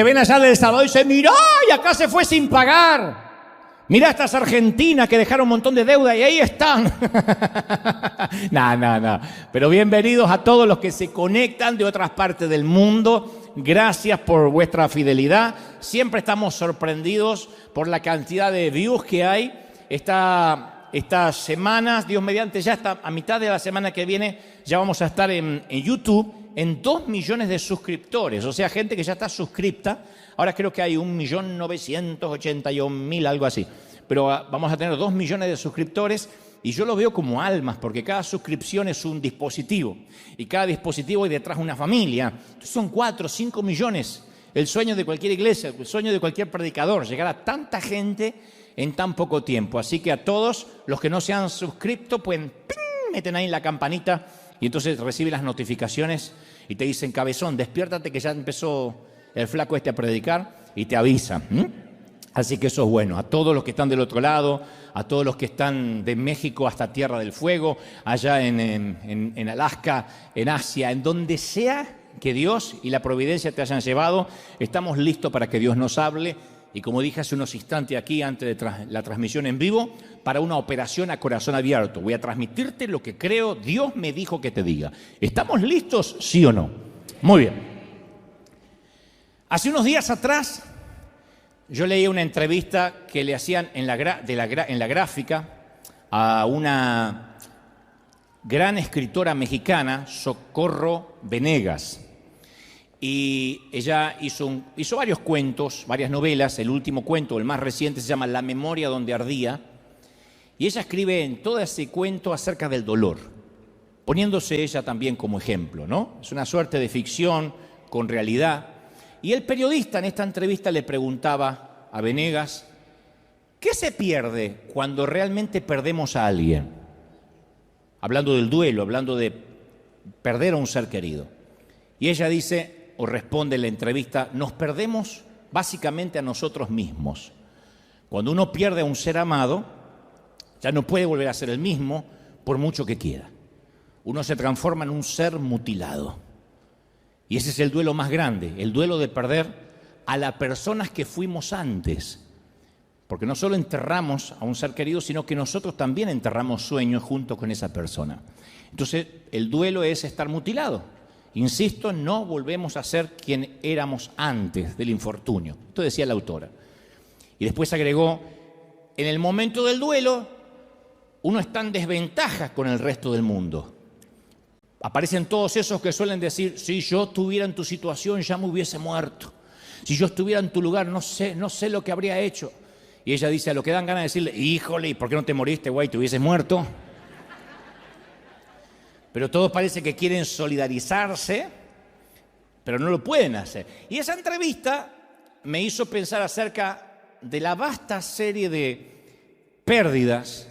te ven allá del Salvador y dicen, mirá, y acá se fue sin pagar. Mirá estas argentinas que dejaron un montón de deuda y ahí están. No. Pero bienvenidos a todos los que se conectan de otras partes del mundo. Gracias por vuestra fidelidad. Siempre estamos sorprendidos por la cantidad de views que hay. Estas semanas, Dios mediante, ya hasta a mitad de la semana que viene, ya vamos a estar en YouTube en 2 millones de suscriptores. O sea, gente que ya está suscripta. Ahora creo que hay 1.981.000, algo así. Pero vamos a tener 2 millones de suscriptores y yo lo veo como almas, porque cada suscripción es un dispositivo. Y cada dispositivo hay detrás una familia. Entonces son 4 o 5 millones. El sueño de cualquier iglesia, el sueño de cualquier predicador, llegar a tanta gente en tan poco tiempo. Así que a todos los que no se han suscrito, pues meten ahí en la campanita y entonces reciben las notificaciones y te dicen, cabezón, despiértate que ya empezó el flaco este a predicar, y te avisa. Así que eso es bueno. A todos los que están del otro lado, a todos los que están de México hasta Tierra del Fuego, allá en Alaska, en Asia, en donde sea que Dios y la providencia te hayan llevado, estamos listos para que Dios nos hable. Y como dije hace unos instantes aquí, antes de la transmisión en vivo, para una operación a corazón abierto. Voy a transmitirte lo que creo Dios me dijo que te diga. ¿Estamos listos, sí o no? Muy bien. Hace unos días atrás, yo leí una entrevista que le hacían en la gráfica a una gran escritora mexicana, Socorro Venegas. Y ella hizo varios cuentos, varias novelas. El último cuento, el más reciente, se llama La memoria donde ardía. Y ella escribe en todo ese cuento acerca del dolor, poniéndose ella también como ejemplo, ¿no? Es una suerte de ficción con realidad. Y el periodista en esta entrevista le preguntaba a Venegas, ¿qué se pierde cuando realmente perdemos a alguien? Hablando del duelo, hablando de perder a un ser querido. Y ella dice, o responde en la entrevista, nos perdemos básicamente a nosotros mismos. Cuando uno pierde a un ser amado, ya no puede volver a ser el mismo por mucho que quiera. Uno se transforma en un ser mutilado. Y ese es el duelo más grande, el duelo de perder a las personas que fuimos antes. Porque no solo enterramos a un ser querido, sino que nosotros también enterramos sueños junto con esa persona. Entonces, el duelo es estar mutilado. Insisto, no volvemos a ser quien éramos antes del infortunio. Esto decía la autora. Y después agregó, en el momento del duelo, uno está en desventaja con el resto del mundo. Aparecen todos esos que suelen decir, si yo estuviera en tu situación ya me hubiese muerto. Si yo estuviera en tu lugar no sé lo que habría hecho. Y ella dice, a lo que dan ganas de decirle, híjole, ¿y por qué no te moriste, güey? ¿Te hubieses muerto? Pero todos parece que quieren solidarizarse, pero no lo pueden hacer. Y esa entrevista me hizo pensar acerca de la vasta serie de pérdidas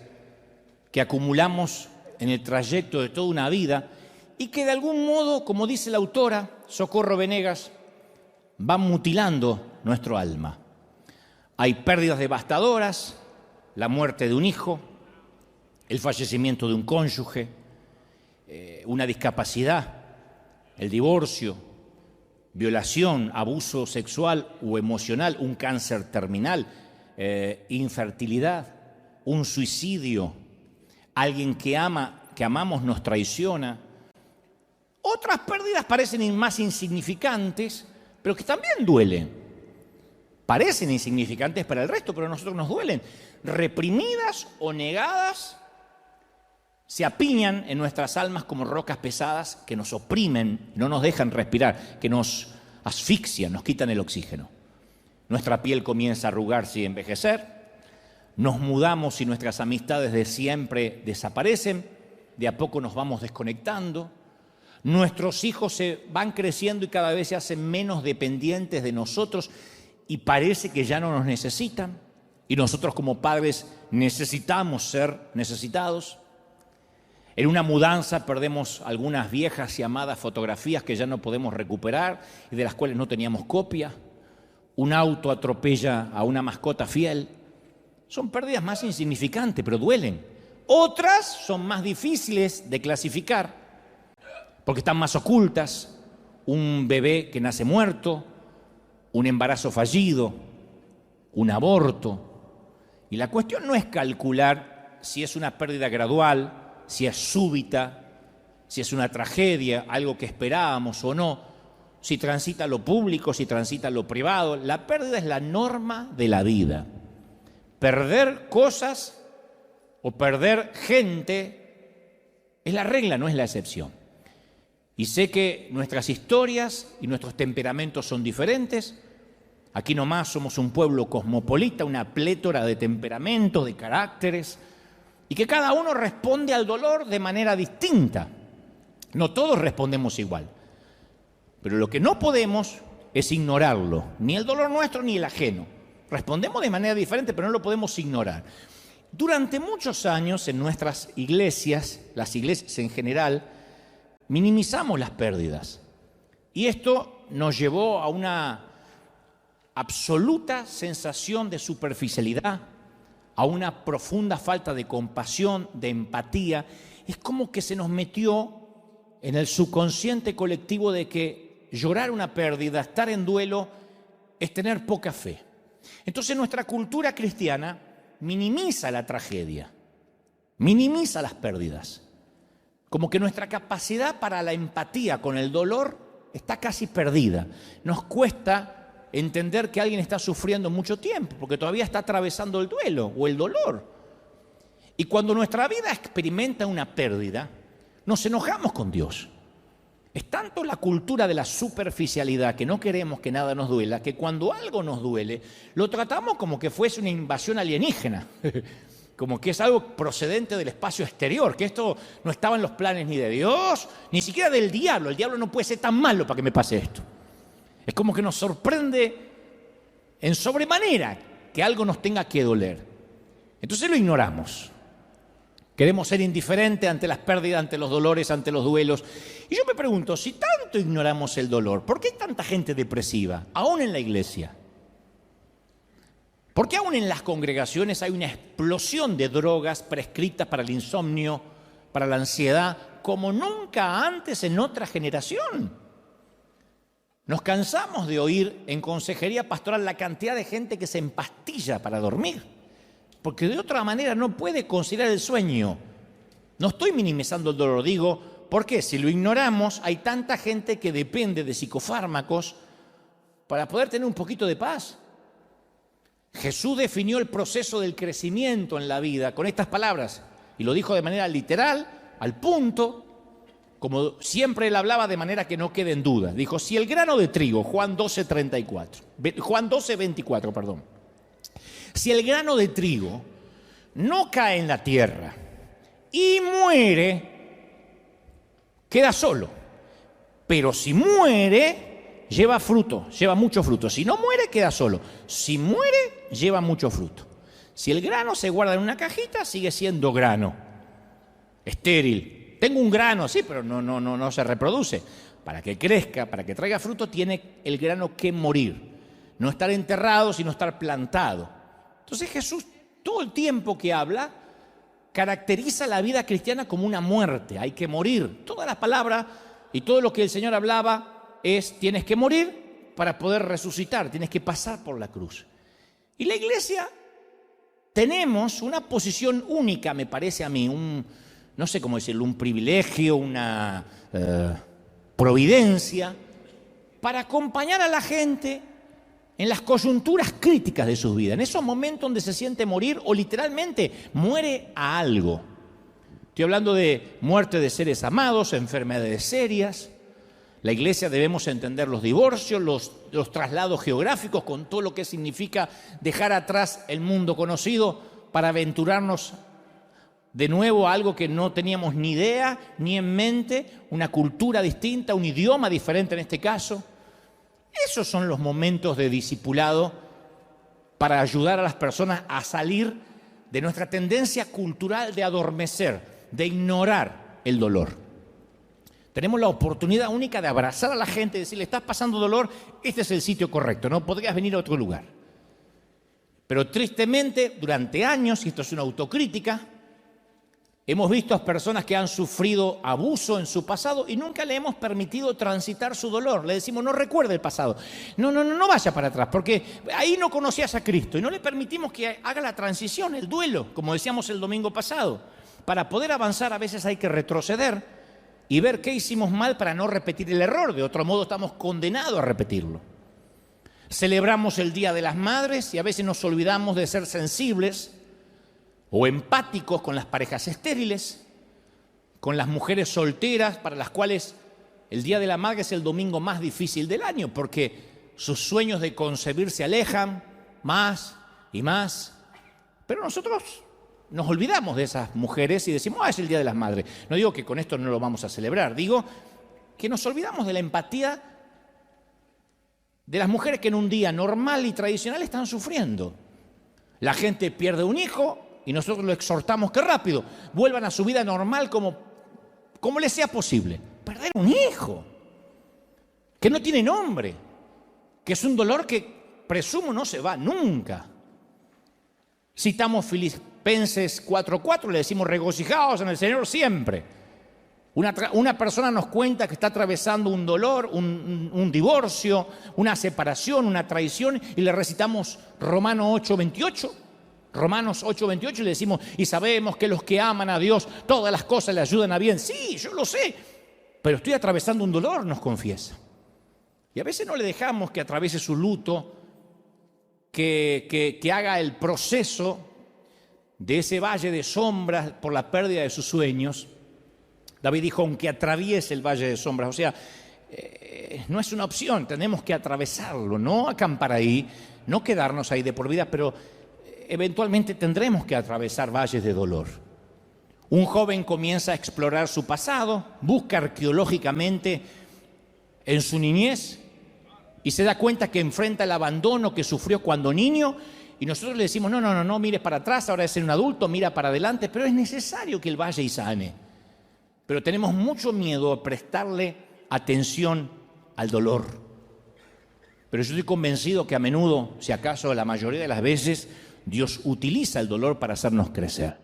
que acumulamos en el trayecto de toda una vida y que de algún modo, como dice la autora Socorro Venegas, van mutilando nuestro alma. Hay pérdidas devastadoras, la muerte de un hijo, el fallecimiento de un cónyuge, una discapacidad, el divorcio, violación, abuso sexual o emocional, un cáncer terminal, infertilidad, un suicidio, alguien que amamos nos traiciona. Otras pérdidas parecen más insignificantes, pero que también duelen. Parecen insignificantes para el resto, pero a nosotros nos duelen. Reprimidas o negadas, se apiñan en nuestras almas como rocas pesadas que nos oprimen, no nos dejan respirar, que nos asfixian, nos quitan el oxígeno. Nuestra piel comienza a arrugarse y envejecer, nos mudamos y nuestras amistades de siempre desaparecen, de a poco nos vamos desconectando, nuestros hijos se van creciendo y cada vez se hacen menos dependientes de nosotros y parece que ya no nos necesitan, y nosotros como padres necesitamos ser necesitados. En una mudanza perdemos algunas viejas y amadas fotografías que ya no podemos recuperar y de las cuales no teníamos copia. Un auto atropella a una mascota fiel. Son pérdidas más insignificantes, pero duelen. Otras son más difíciles de clasificar porque están más ocultas. Un bebé que nace muerto, un embarazo fallido, un aborto. Y la cuestión no es calcular si es una pérdida gradual, si es súbita, si es una tragedia, algo que esperábamos o no, si transita lo público, si transita lo privado. La pérdida es la norma de la vida. Perder cosas o perder gente es la regla, no es la excepción. Y sé que nuestras historias y nuestros temperamentos son diferentes. Aquí nomás somos un pueblo cosmopolita, una plétora de temperamentos, de caracteres, y que cada uno responde al dolor de manera distinta. No todos respondemos igual. Pero lo que no podemos es ignorarlo, ni el dolor nuestro ni el ajeno. Respondemos de manera diferente, pero no lo podemos ignorar. Durante muchos años en nuestras iglesias, las iglesias en general, minimizamos las pérdidas. Y esto nos llevó a una absoluta sensación de superficialidad, a una profunda falta de compasión, de empatía. Es como que se nos metió en el subconsciente colectivo de que llorar una pérdida, estar en duelo, es tener poca fe. Entonces nuestra cultura cristiana minimiza la tragedia, minimiza las pérdidas. Como que nuestra capacidad para la empatía con el dolor está casi perdida. Nos cuesta entender que alguien está sufriendo mucho tiempo, porque todavía está atravesando el duelo o el dolor. Y cuando nuestra vida experimenta una pérdida, nos enojamos con Dios. Es tanto la cultura de la superficialidad, que no queremos que nada nos duela, que cuando algo nos duele, lo tratamos como que fuese una invasión alienígena. Como que es algo procedente del espacio exterior, que esto no estaba en los planes ni de Dios, ni siquiera del diablo. El diablo no puede ser tan malo para que me pase esto. Es como que nos sorprende en sobremanera que algo nos tenga que doler. Entonces lo ignoramos. Queremos ser indiferentes ante las pérdidas, ante los dolores, ante los duelos. Y yo me pregunto, si tanto ignoramos el dolor, ¿por qué hay tanta gente depresiva, aún en la iglesia? ¿Por qué aún en las congregaciones hay una explosión de drogas prescritas para el insomnio, para la ansiedad, como nunca antes en otra generación? Nos cansamos de oír en consejería pastoral la cantidad de gente que se empastilla para dormir, porque de otra manera no puede conciliar el sueño. No estoy minimizando el dolor, digo, ¿por qué? Si lo ignoramos, hay tanta gente que depende de psicofármacos para poder tener un poquito de paz. Jesús definió el proceso del crecimiento en la vida con estas palabras, y lo dijo de manera literal, al punto, como siempre él hablaba de manera que no quede en duda. Dijo, si el grano de trigo, Juan 12:24, perdón. Si el grano de trigo no cae en la tierra y muere, queda solo. Pero si muere, lleva fruto, lleva mucho fruto. Si no muere, queda solo. Si muere, lleva mucho fruto. Si el grano se guarda en una cajita, sigue siendo grano, estéril. Tengo un grano, sí, pero no se reproduce. Para que crezca, para que traiga fruto, tiene el grano que morir. No estar enterrado, sino estar plantado. Entonces Jesús, todo el tiempo que habla, caracteriza la vida cristiana como una muerte. Hay que morir. Todas las palabras y todo lo que el Señor hablaba es, tienes que morir para poder resucitar, tienes que pasar por la cruz. Y la iglesia tenemos una posición única, me parece a mí, no sé cómo decirlo, un privilegio, una providencia, para acompañar a la gente en las coyunturas críticas de sus vidas, en esos momentos donde se siente morir o literalmente muere a algo. Estoy hablando de muerte de seres amados, enfermedades serias. La iglesia debemos entender los divorcios, los traslados geográficos, con todo lo que significa dejar atrás el mundo conocido para aventurarnos de nuevo a algo que no teníamos ni idea ni en mente, una cultura distinta, un idioma diferente en este caso. Esos son los momentos de discipulado para ayudar a las personas a salir de nuestra tendencia cultural de adormecer, de ignorar el dolor. Tenemos la oportunidad única de abrazar a la gente y decirle, estás pasando dolor, este es el sitio correcto, no podrías venir a otro lugar. Pero tristemente, durante años, y esto es una autocrítica, Hemos visto a personas que han sufrido abuso en su pasado y nunca le hemos permitido transitar su dolor. Le decimos, no recuerde el pasado. No vaya para atrás, porque ahí no conocías a Cristo. Y no le permitimos que haga la transición, el duelo, como decíamos el domingo pasado. Para poder avanzar a veces hay que retroceder y ver qué hicimos mal para no repetir el error. De otro modo estamos condenados a repetirlo. Celebramos el Día de las Madres y a veces nos olvidamos de ser sensibles o empáticos con las parejas estériles, con las mujeres solteras, para las cuales el Día de la Madre es el domingo más difícil del año, porque sus sueños de concebir se alejan más y más. Pero nosotros nos olvidamos de esas mujeres y decimos, es el Día de las Madres. No digo que con esto no lo vamos a celebrar, digo que nos olvidamos de la empatía de las mujeres que en un día normal y tradicional están sufriendo. La gente pierde un hijo y nosotros lo exhortamos que rápido vuelvan a su vida normal como les sea posible. Perder un hijo que no tiene nombre, que es un dolor que presumo no se va nunca. Citamos Filipenses 4:4, le decimos regocijaos en el Señor siempre. Una persona nos cuenta que está atravesando un dolor, un divorcio, una separación, una traición, y le recitamos Romanos 8:28, y le decimos, y sabemos que los que aman a Dios, todas las cosas le ayudan a bien. Sí, yo lo sé, pero estoy atravesando un dolor, nos confiesa. Y a veces no le dejamos que atraviese su luto, que haga el proceso de ese valle de sombras por la pérdida de sus sueños. David dijo, aunque atraviese el valle de sombras, o sea, no es una opción, tenemos que atravesarlo, no acampar ahí, no quedarnos ahí de por vida, pero eventualmente tendremos que atravesar valles de dolor. Un joven comienza a explorar su pasado, busca arqueológicamente en su niñez y se da cuenta que enfrenta el abandono que sufrió cuando niño, y nosotros le decimos, no mires para atrás, ahora es un adulto, mira para adelante, pero es necesario que él vaya y sane. Pero tenemos mucho miedo a prestarle atención al dolor. Pero yo estoy convencido que a menudo, si acaso la mayoría de las veces, Dios utiliza el dolor para hacernos crecer.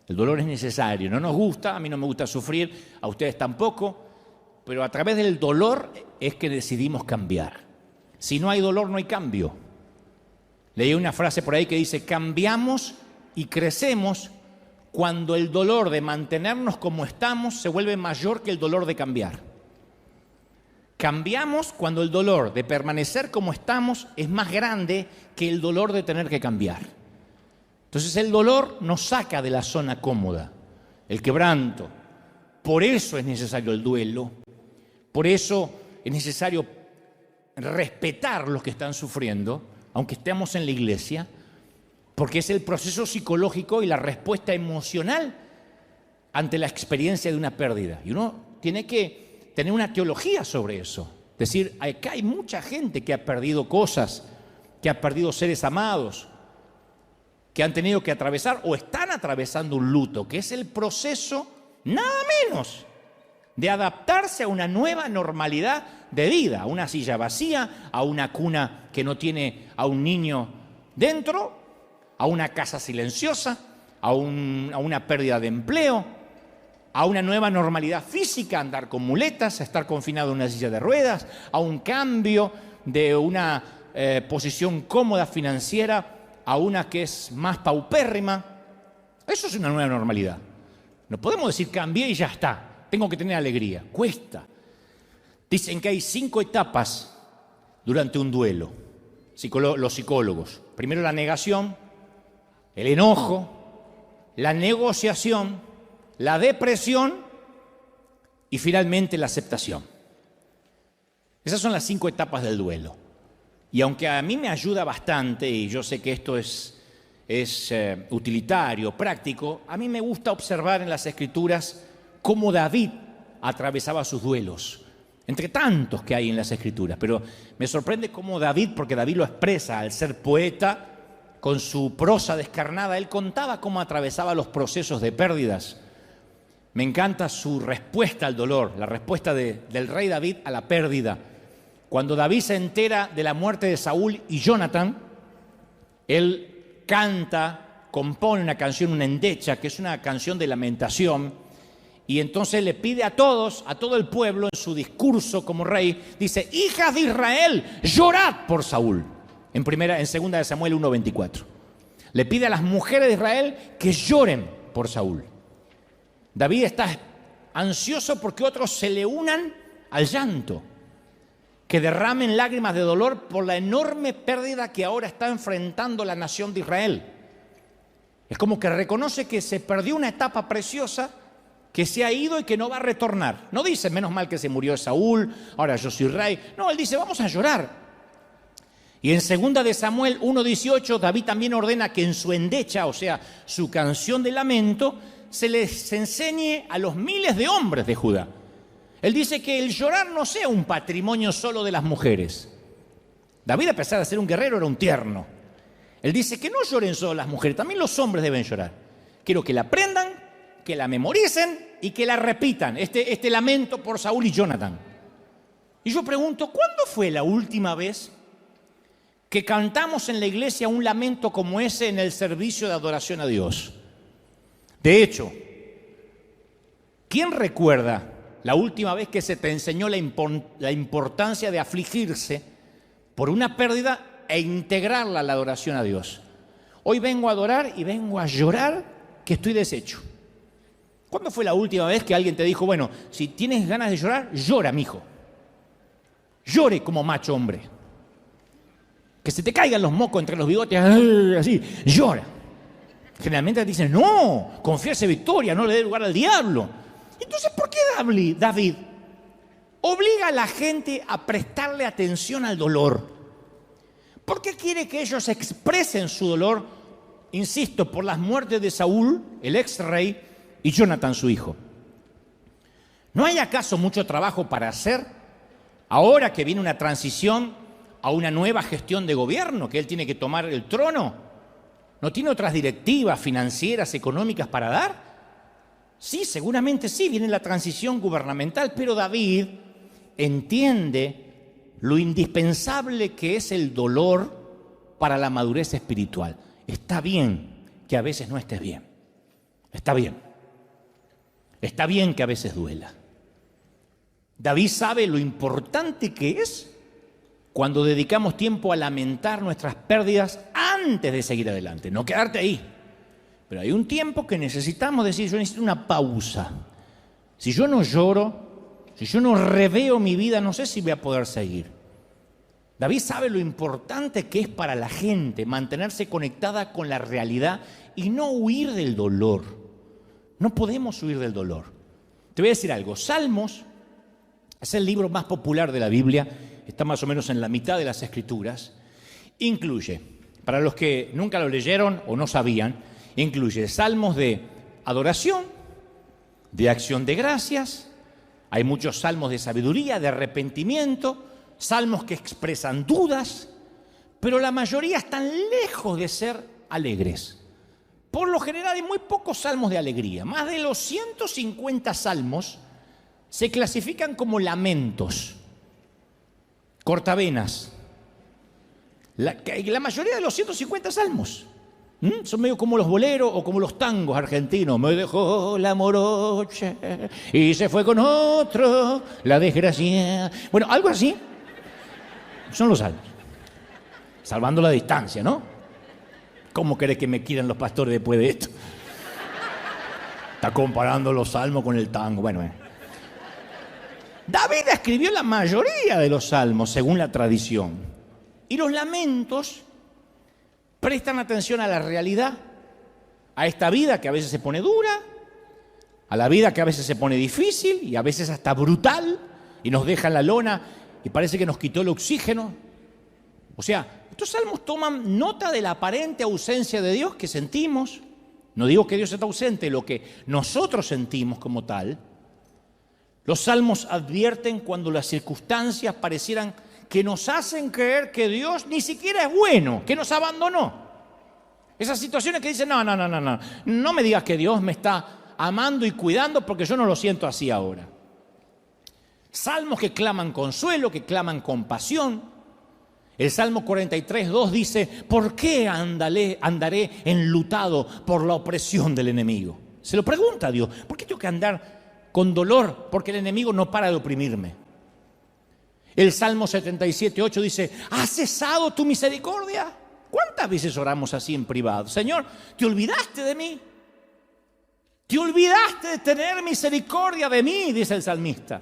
El dolor es necesario, no nos gusta, a mí no me gusta sufrir, a ustedes tampoco, pero a través del dolor es que decidimos cambiar. Si no hay dolor, no hay cambio. Leí una frase por ahí que dice, cambiamos y crecemos cuando el dolor de mantenernos como estamos se vuelve mayor que el dolor de cambiar. Cambiamos cuando el dolor de permanecer como estamos es más grande que el dolor de tener que cambiar. Entonces el dolor nos saca de la zona cómoda, el quebranto. Por eso es necesario el duelo, por eso es necesario respetar los que están sufriendo, aunque estemos en la iglesia, porque es el proceso psicológico y la respuesta emocional ante la experiencia de una pérdida. Y uno tiene que tener una teología sobre eso. Es decir, acá hay mucha gente que ha perdido cosas, que ha perdido seres amados, que han tenido que atravesar o están atravesando un luto, que es el proceso, nada menos, de adaptarse a una nueva normalidad de vida, a una silla vacía, a una cuna que no tiene a un niño dentro, a una casa silenciosa, a una pérdida de empleo, a una nueva normalidad física, andar con muletas, a estar confinado en una silla de ruedas, a un cambio de una posición cómoda financiera a una que es más paupérrima. Eso es una nueva normalidad. No podemos decir cambié y ya está, tengo que tener alegría. Cuesta. Dicen que hay 5 etapas durante un duelo, los psicólogos. Primero la negación, el enojo, la negociación, la depresión y finalmente la aceptación. Esas son las 5 etapas del duelo. Y aunque a mí me ayuda bastante, y yo sé que esto es utilitario, práctico, a mí me gusta observar en las Escrituras cómo David atravesaba sus duelos, entre tantos que hay en las Escrituras. Pero me sorprende cómo David, porque David lo expresa al ser poeta, con su prosa descarnada, él contaba cómo atravesaba los procesos de pérdidas. Me encanta su respuesta al dolor, la respuesta del rey David a la pérdida. Cuando David se entera de la muerte de Saúl y Jonatán, él canta compone una canción, una endecha, que es una canción de lamentación, y entonces le pide a todos, a todo el pueblo, en su discurso como rey, dice: hijas de Israel, llorad por Saúl. En segunda de Samuel 1:24. Le pide a las mujeres de Israel que lloren por Saúl. David está ansioso porque otros se le unan al llanto, que derramen lágrimas de dolor por la enorme pérdida que ahora está enfrentando la nación de Israel. Es como que reconoce que se perdió una etapa preciosa, que se ha ido y que no va a retornar. No dice: menos mal que se murió Saúl, ahora yo soy rey. No, él dice: vamos a llorar. Y en segunda de Samuel 1:18, David también ordena que en su endecha, o sea, su canción de lamento, se les enseñe a los miles de hombres de Judá. Él dice que el llorar no sea un patrimonio solo de las mujeres. David, a pesar de ser un guerrero, era un tierno. Él dice que no lloren solo las mujeres, también los hombres deben llorar. Quiero que la aprendan, que la memoricen y que la repitan, este lamento por Saúl y Jonathan. Y yo pregunto, ¿cuándo fue la última vez que cantamos en la iglesia un lamento como ese en el servicio de adoración a Dios? De hecho, ¿quién recuerda la última vez que se te enseñó la importancia de afligirse por una pérdida e integrarla a la adoración a Dios? Hoy vengo a adorar y vengo a llorar que estoy deshecho. ¿Cuándo fue la última vez que alguien te dijo: bueno, si tienes ganas de llorar, llora, mijo? Llore como macho hombre. Que se te caigan los mocos entre los bigotes, así, llora. Generalmente te dicen: no, confiese victoria, no le dé lugar al diablo. Entonces, ¿por qué David obliga a la gente a prestarle atención al dolor? ¿Por qué quiere que ellos expresen su dolor, insisto, por las muertes de Saúl, el ex rey, y Jonathan, su hijo? ¿No hay acaso mucho trabajo para hacer ahora que viene una transición a una nueva gestión de gobierno, que él tiene que tomar el trono? ¿No tiene otras directivas financieras, económicas para dar? Sí, seguramente sí, viene la transición gubernamental, pero David entiende lo indispensable que es el dolor para la madurez espiritual. Está bien que a veces no estés bien. Está bien. Está bien que a veces duela. David sabe lo importante que es cuando dedicamos tiempo a lamentar nuestras pérdidas antes de seguir adelante, no quedarte ahí. Pero hay un tiempo que necesitamos decir: yo necesito una pausa. Si yo no lloro, si yo no reveo mi vida, no sé si voy a poder seguir. David sabe lo importante que es para la gente mantenerse conectada con la realidad y no huir del dolor. No podemos huir del dolor. Te voy a decir algo: Salmos es el libro más popular de la Biblia, está más o menos en la mitad de las Escrituras. Incluye, para los que nunca lo leyeron o no sabían, incluye salmos de adoración, de acción de gracias, hay muchos salmos de sabiduría, de arrepentimiento, salmos que expresan dudas, pero la mayoría están lejos de ser alegres. Por lo general hay muy pocos salmos de alegría. Más de los 150 salmos se clasifican como lamentos, cortavenas. La mayoría de los 150 salmos son medio como los boleros o como los tangos argentinos. Me dejó la morocha y se fue con otro, la desgracia. Bueno, algo así son los salmos. Salvando la distancia, ¿no? ¿Cómo querés que me quieran los pastores después de esto? Está comparando los salmos con el tango. Bueno. David escribió la mayoría de los salmos según la tradición. Y los lamentos prestan atención a la realidad, a esta vida que a veces se pone dura, a la vida que a veces se pone difícil y a veces hasta brutal y nos deja en la lona y parece que nos quitó el oxígeno. O sea, estos salmos toman nota de la aparente ausencia de Dios que sentimos. No digo que Dios está ausente, lo que nosotros sentimos como tal. Los salmos advierten cuando las circunstancias parecieran que nos hacen creer que Dios ni siquiera es bueno, que nos abandonó. Esas situaciones que dicen: no me digas que Dios me está amando y cuidando porque yo no lo siento así ahora. Salmos que claman consuelo, que claman compasión. El Salmo 43:2 dice, ¿por qué andaré enlutado por la opresión del enemigo? Se lo pregunta a Dios, ¿por qué tengo que andar con dolor? Porque el enemigo no para de oprimirme. El Salmo 77:8 dice, ¿has cesado tu misericordia? ¿Cuántas veces oramos así en privado? Señor, ¿te olvidaste de mí? ¿Te olvidaste de tener misericordia de mí? Dice el salmista.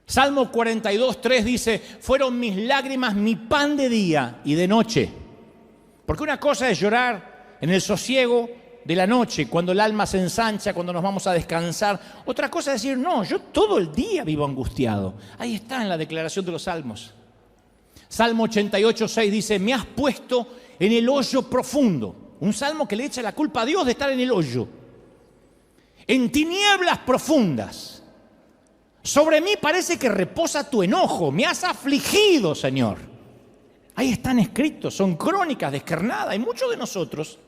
Salmo 42:3 dice, fueron mis lágrimas mi pan de día y de noche. Porque una cosa es llorar en el sosiego de la noche, cuando el alma se ensancha, cuando nos vamos a descansar. Otra cosa es decir, no, yo todo el día vivo angustiado. Ahí está en la declaración de los salmos. Salmo 88:6 dice, me has puesto en el hoyo profundo. Un salmo que le echa la culpa a Dios de estar en el hoyo. En tinieblas profundas. Sobre mí parece que reposa tu enojo. Me has afligido, Señor. Ahí están escritos, son crónicas descarnadas. Y muchos de nosotros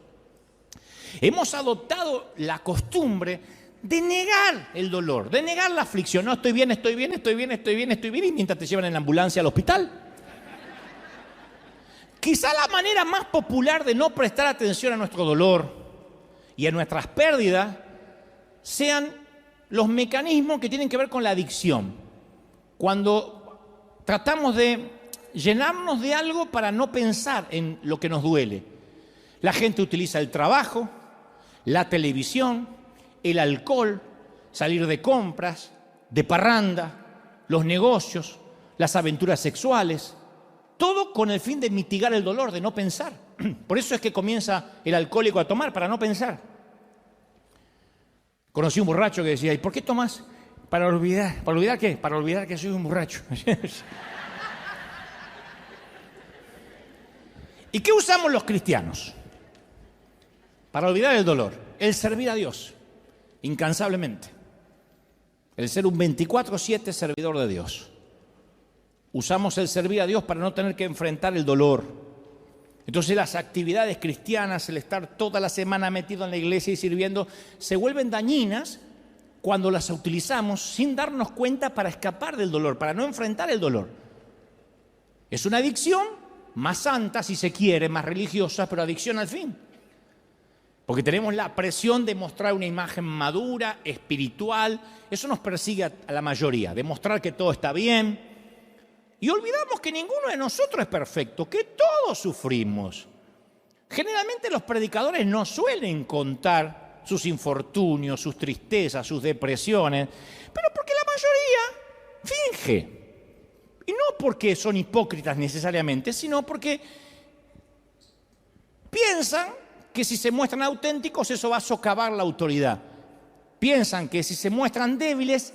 hemos adoptado la costumbre de negar el dolor, de negar la aflicción. No, estoy bien, estoy bien, estoy bien, estoy bien, estoy bien. Y mientras te llevan en la ambulancia al hospital. Quizá la manera más popular de no prestar atención a nuestro dolor y a nuestras pérdidas sean los mecanismos que tienen que ver con la adicción. Cuando tratamos de llenarnos de algo para no pensar en lo que nos duele. La gente utiliza el trabajo, la televisión, el alcohol, salir de compras, de parranda, los negocios, las aventuras sexuales, todo con el fin de mitigar el dolor, de no pensar. Por eso es que comienza el alcohólico a tomar, para no pensar. Conocí un borracho que decía, ¿y por qué tomas? Para olvidar. ¿Para olvidar qué? Para olvidar que soy un borracho. ¿Y qué usamos los cristianos? Para olvidar el dolor. El servir a Dios, incansablemente. El ser un 24/7 servidor de Dios. Usamos el servir a Dios para no tener que enfrentar el dolor. Entonces las actividades cristianas, el estar toda la semana metido en la iglesia y sirviendo, se vuelven dañinas cuando las utilizamos sin darnos cuenta para escapar del dolor, para no enfrentar el dolor. Es una adicción más santa, si se quiere, más religiosa, pero adicción al fin. Porque tenemos la presión de mostrar una imagen madura, espiritual. Eso nos persigue a la mayoría, demostrar que todo está bien. Y olvidamos que ninguno de nosotros es perfecto, que todos sufrimos. Generalmente los predicadores no suelen contar sus infortunios, sus tristezas, sus depresiones, pero porque la mayoría finge. Y no porque son hipócritas necesariamente, sino porque piensan que si se muestran auténticos eso va a socavar la autoridad. Piensan que si se muestran débiles,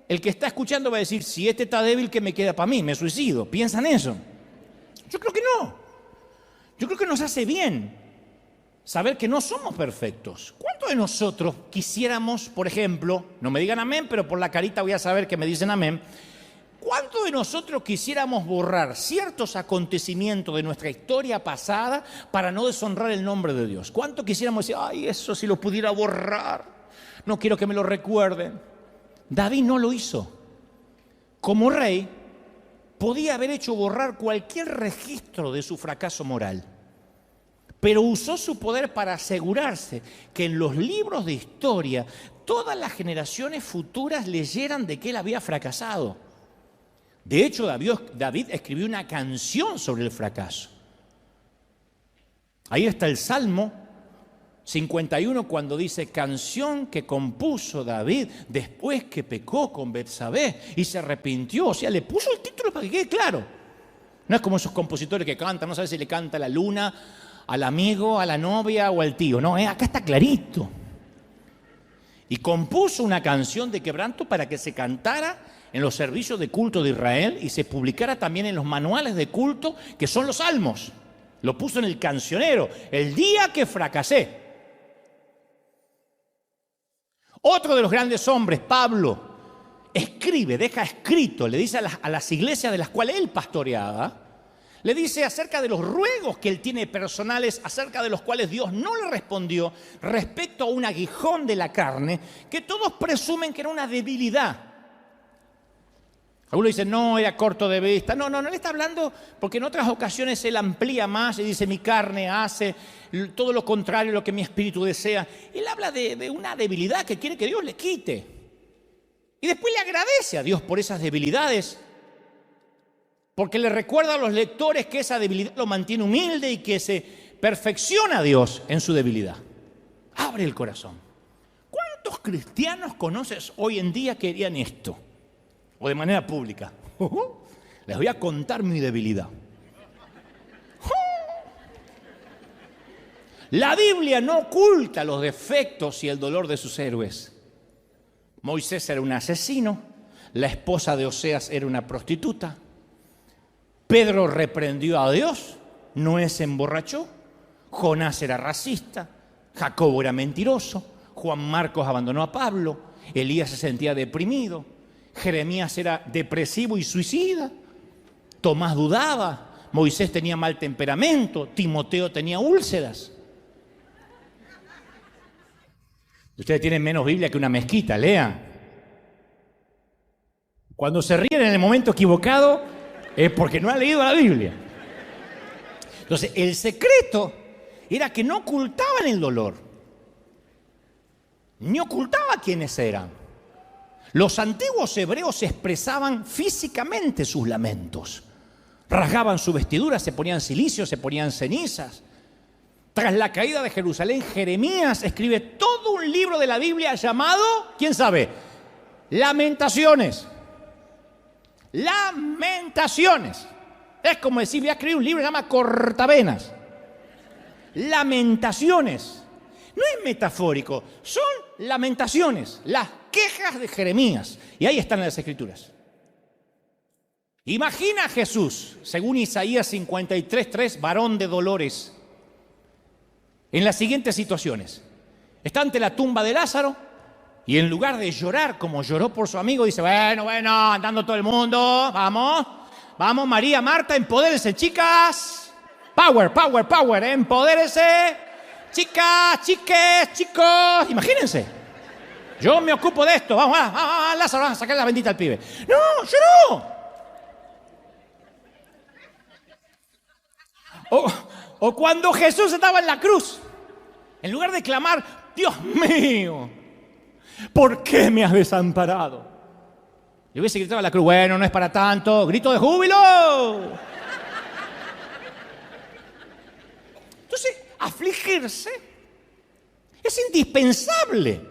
el que está escuchando va a decir, si este está débil, ¿qué me queda para mí? Me suicido. ¿Piensan eso? Yo creo que no. Yo creo que nos hace bien saber que no somos perfectos. ¿Cuántos de nosotros quisiéramos, por ejemplo, no me digan amén, pero por la carita voy a saber que me dicen amén, ¿cuántos de nosotros quisiéramos borrar ciertos acontecimientos de nuestra historia pasada para no deshonrar el nombre de Dios? ¿Cuántos quisiéramos decir, ay, eso si lo pudiera borrar, no quiero que me lo recuerden? David no lo hizo. Como rey, podía haber hecho borrar cualquier registro de su fracaso moral, pero usó su poder para asegurarse que en los libros de historia todas las generaciones futuras leyeran de que él había fracasado. De hecho, David escribió una canción sobre el fracaso. Ahí está el Salmo 51 cuando dice, canción que compuso David después que pecó con Betsabé y se arrepintió. O sea, le puso el título para que quede claro. No es como esos compositores que cantan, no sabes si le canta a la luna, al amigo, a la novia o al tío. No, acá está clarito. Y compuso una canción de quebranto para que se cantara en los servicios de culto de Israel y se publicara también en los manuales de culto, que son los salmos. Lo puso en el cancionero, el día que fracasé. Otro de los grandes hombres, Pablo, escribe, deja escrito, le dice a las iglesias de las cuales él pastoreaba, le dice acerca de los ruegos que él tiene personales, acerca de los cuales Dios no le respondió respecto a un aguijón de la carne, que todos presumen que era una debilidad. Algunos dicen, no, era corto de vista. No, él está hablando porque en otras ocasiones él amplía más y dice, mi carne hace todo lo contrario a lo que mi espíritu desea. Él habla de una debilidad que quiere que Dios le quite. Y después le agradece a Dios por esas debilidades, porque le recuerda a los lectores que esa debilidad lo mantiene humilde y que se perfecciona a Dios en su debilidad. Abre el corazón. ¿Cuántos cristianos conoces hoy en día que harían esto? O de manera pública. Les voy a contar mi debilidad. La Biblia no oculta los defectos y el dolor de sus héroes. Moisés era un asesino, la esposa de Oseas era una prostituta, Pedro reprendió a Dios, Noé se emborrachó, Jonás era racista, Jacobo era mentiroso, Juan Marcos abandonó a Pablo, Elías se sentía deprimido, Jeremías era depresivo y suicida, Tomás dudaba, Moisés tenía mal temperamento, Timoteo tenía úlceras. Ustedes tienen menos Biblia que una mezquita, lean. Cuando se ríen en el momento equivocado es porque no han leído la Biblia. Entonces, el secreto era que no ocultaban el dolor, ni ocultaba quiénes eran. Los antiguos hebreos expresaban físicamente sus lamentos. Rasgaban su vestidura, se ponían cilicio, se ponían cenizas. Tras la caída de Jerusalén, Jeremías escribe todo un libro de la Biblia llamado, ¿quién sabe? Lamentaciones. Lamentaciones. Es como decir, voy a escribir un libro que se llama Cortavenas. Lamentaciones. No es metafórico, son lamentaciones, las quejas de Jeremías. Y ahí están las Escrituras. Imagina a Jesús, según Isaías 53:3, varón de dolores, en las siguientes situaciones. Está ante la tumba de Lázaro y en lugar de llorar como lloró por su amigo, dice, bueno, andando todo el mundo, vamos María, Marta, empodérense, chicas. Power, empodérense. Chicas, chiques, chicos, imagínense. Yo me ocupo de esto, vamos, Lázaro, vamos a sacar la bendita al pibe. No, yo no. O cuando Jesús estaba en la cruz, en lugar de clamar, Dios mío, ¿por qué me has desamparado? Le hubiese gritado a la cruz, bueno, no es para tanto, grito de júbilo. Entonces, afligirse es indispensable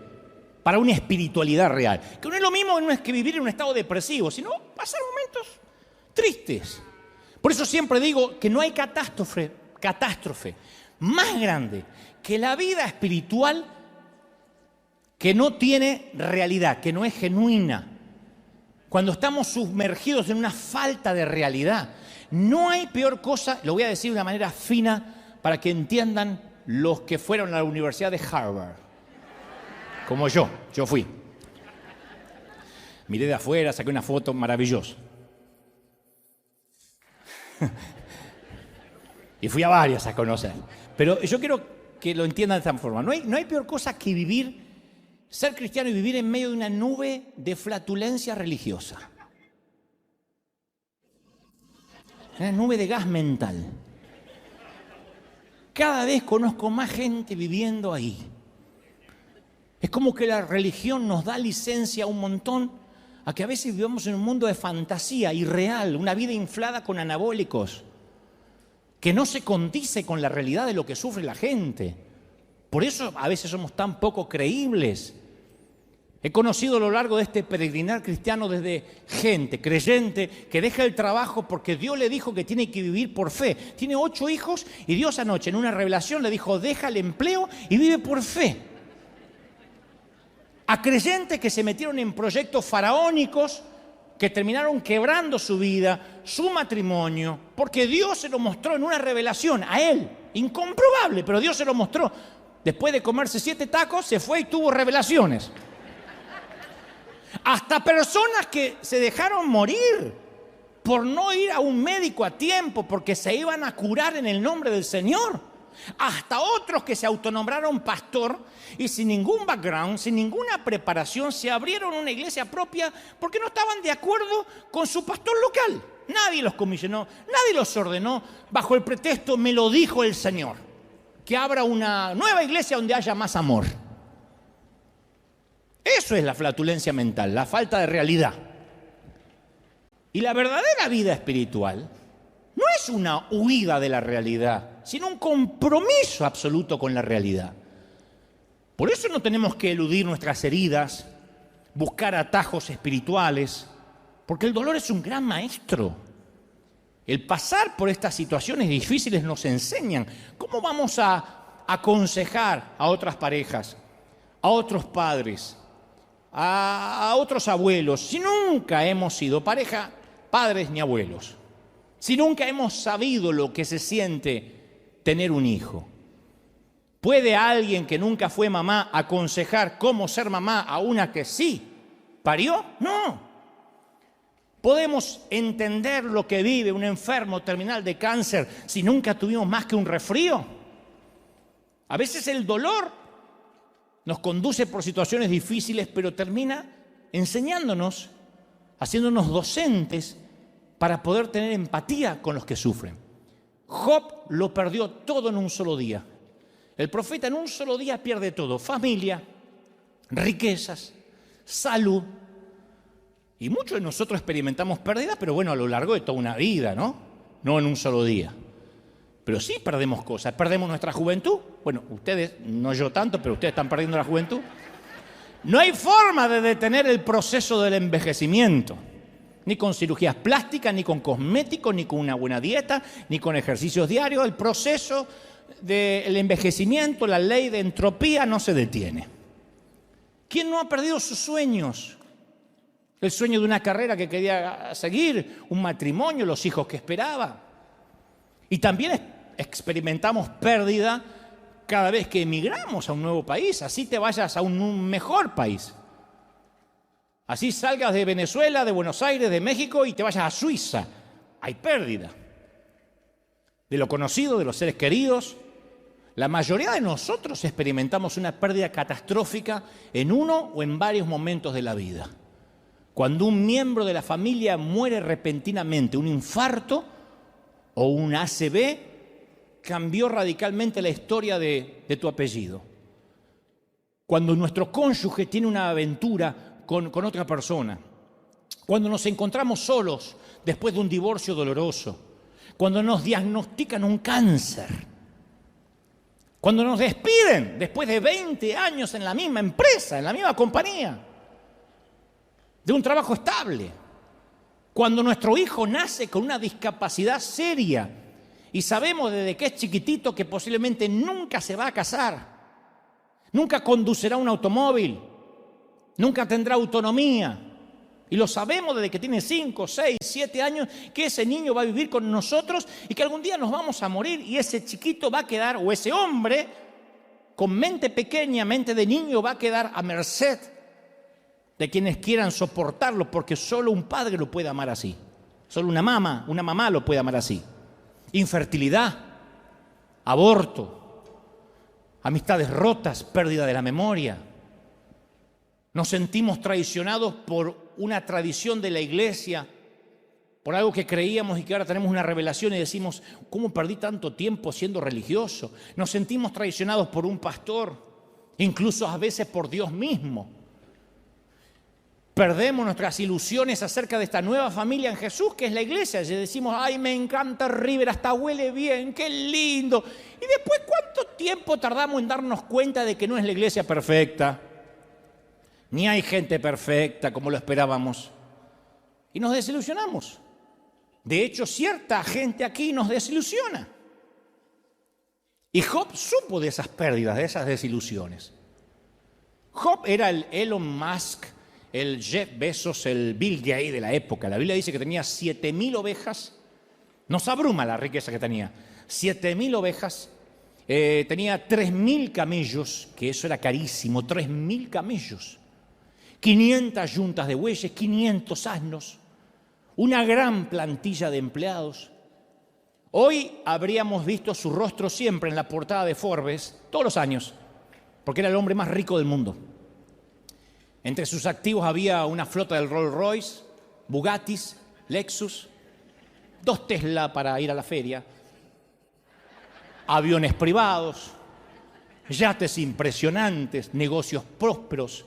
para una espiritualidad real. Que no es lo mismo no es que vivir en un estado depresivo, sino pasar momentos tristes. Por eso siempre digo que no hay catástrofe más grande que la vida espiritual que no tiene realidad, que no es genuina. Cuando estamos sumergidos en una falta de realidad, no hay peor cosa, lo voy a decir de una manera fina para que entiendan los que fueron a la Universidad de Harvard. Como yo fui. Miré de afuera, saqué una foto maravillosa. Y fui a varias a conocer. Pero yo quiero que lo entiendan de esta forma. No hay peor cosa que ser cristiano y vivir en medio de una nube de flatulencia religiosa. Una nube de gas mental. Cada vez conozco más gente viviendo ahí. Es como que la religión nos da licencia un montón a que a veces vivamos en un mundo de fantasía irreal, una vida inflada con anabólicos, que no se condice con la realidad de lo que sufre la gente. Por eso a veces somos tan poco creíbles. He conocido a lo largo de este peregrinar cristiano desde gente creyente que deja el trabajo porque Dios le dijo que tiene que vivir por fe. Tiene 8 hijos y Dios anoche en una revelación le dijo, deja el empleo y vive por fe. A creyentes que se metieron en proyectos faraónicos que terminaron quebrando su vida, su matrimonio, porque Dios se lo mostró en una revelación a él, incomprobable, pero Dios se lo mostró. Después de comerse 7 tacos, se fue y tuvo revelaciones. Hasta personas que se dejaron morir por no ir a un médico a tiempo, porque se iban a curar en el nombre del Señor. Hasta otros que se autonombraron pastor y sin ningún background, sin ninguna preparación, se abrieron una iglesia propia porque no estaban de acuerdo con su pastor local. Nadie los comisionó, nadie los ordenó bajo el pretexto, me lo dijo el Señor, que abra una nueva iglesia donde haya más amor. Eso es la flatulencia mental, la falta de realidad. Y la verdadera vida espiritual no es una huida de la realidad, sino un compromiso absoluto con la realidad. Por eso no tenemos que eludir nuestras heridas, buscar atajos espirituales, porque el dolor es un gran maestro. El pasar por estas situaciones difíciles nos enseñan cómo vamos a aconsejar a otras parejas, a otros padres, a otros abuelos, si nunca hemos sido pareja, padres ni abuelos, si nunca hemos sabido lo que se siente tener un hijo. ¿Puede alguien que nunca fue mamá aconsejar cómo ser mamá a una que sí parió? No. ¿Podemos entender lo que vive un enfermo terminal de cáncer si nunca tuvimos más que un resfrío? A veces el dolor nos conduce por situaciones difíciles, pero termina enseñándonos, haciéndonos docentes para poder tener empatía con los que sufren. Job lo perdió todo en un solo día. El profeta en un solo día pierde todo: familia, riquezas, salud. Y muchos de nosotros experimentamos pérdidas, pero bueno, a lo largo de toda una vida, ¿no? No en un solo día. Pero sí perdemos cosas. Perdemos nuestra juventud. Bueno, ustedes, no yo tanto, pero ustedes están perdiendo la juventud. No hay forma de detener el proceso del envejecimiento. Ni con cirugías plásticas, ni con cosméticos, ni con una buena dieta, ni con ejercicios diarios. El proceso del envejecimiento, la ley de entropía, no se detiene. ¿Quién no ha perdido sus sueños? El sueño de una carrera que quería seguir, un matrimonio, los hijos que esperaba. Y también experimentamos pérdida cada vez que emigramos a un nuevo país. Así te vayas a un mejor país. Así salgas de Venezuela, de Buenos Aires, de México y te vayas a Suiza. Hay pérdida de lo conocido, de los seres queridos. La mayoría de nosotros experimentamos una pérdida catastrófica en uno o en varios momentos de la vida. Cuando un miembro de la familia muere repentinamente, un infarto o un ACV, cambió radicalmente la historia de tu apellido. Cuando nuestro cónyuge tiene una aventura con otra persona. Cuando nos encontramos solos después de un divorcio doloroso. Cuando nos diagnostican un cáncer. Cuando nos despiden después de 20 años en la misma empresa, en la misma compañía. De un trabajo estable. Cuando nuestro hijo nace con una discapacidad seria y sabemos desde que es chiquitito que posiblemente nunca se va a casar, nunca conducirá un automóvil, nunca tendrá autonomía. Y lo sabemos desde que tiene 5, 6, 7 años, que ese niño va a vivir con nosotros y que algún día nos vamos a morir y ese chiquito va a quedar, o ese hombre con mente pequeña, mente de niño, va a quedar a merced de quienes quieran soportarlo, porque solo un padre lo puede amar así. Solo una mamá lo puede amar así. Infertilidad, aborto, amistades rotas, pérdida de la memoria. Nos sentimos traicionados por una tradición de la iglesia, por algo que creíamos y que ahora tenemos una revelación y decimos, ¿cómo perdí tanto tiempo siendo religioso? Nos sentimos traicionados por un pastor, incluso a veces por Dios mismo. Perdemos nuestras ilusiones acerca de esta nueva familia en Jesús, que es la iglesia. Y decimos, ay, me encanta River, hasta huele bien, qué lindo. Y después, ¿cuánto tiempo tardamos en darnos cuenta de que no es la iglesia perfecta? Ni hay gente perfecta como lo esperábamos. Y nos desilusionamos. De hecho, cierta gente aquí nos desilusiona. Y Job supo de esas pérdidas, de esas desilusiones. Job era el Elon Musk, el Jeff Bezos, el Bill Gates de la época. La Biblia dice que tenía 7,000 ovejas. Nos abruma la riqueza que tenía. 7,000 ovejas. Tenía 3,000 camellos, que eso era carísimo. 3,000 camellos. 500 yuntas de bueyes, 500 asnos. Una gran plantilla de empleados. Hoy habríamos visto su rostro siempre en la portada de Forbes, todos los años, porque era el hombre más rico del mundo. Entre sus activos había una flota del Rolls Royce, Bugattis, Lexus, 2 Tesla para ir a la feria, aviones privados, yates impresionantes, negocios prósperos,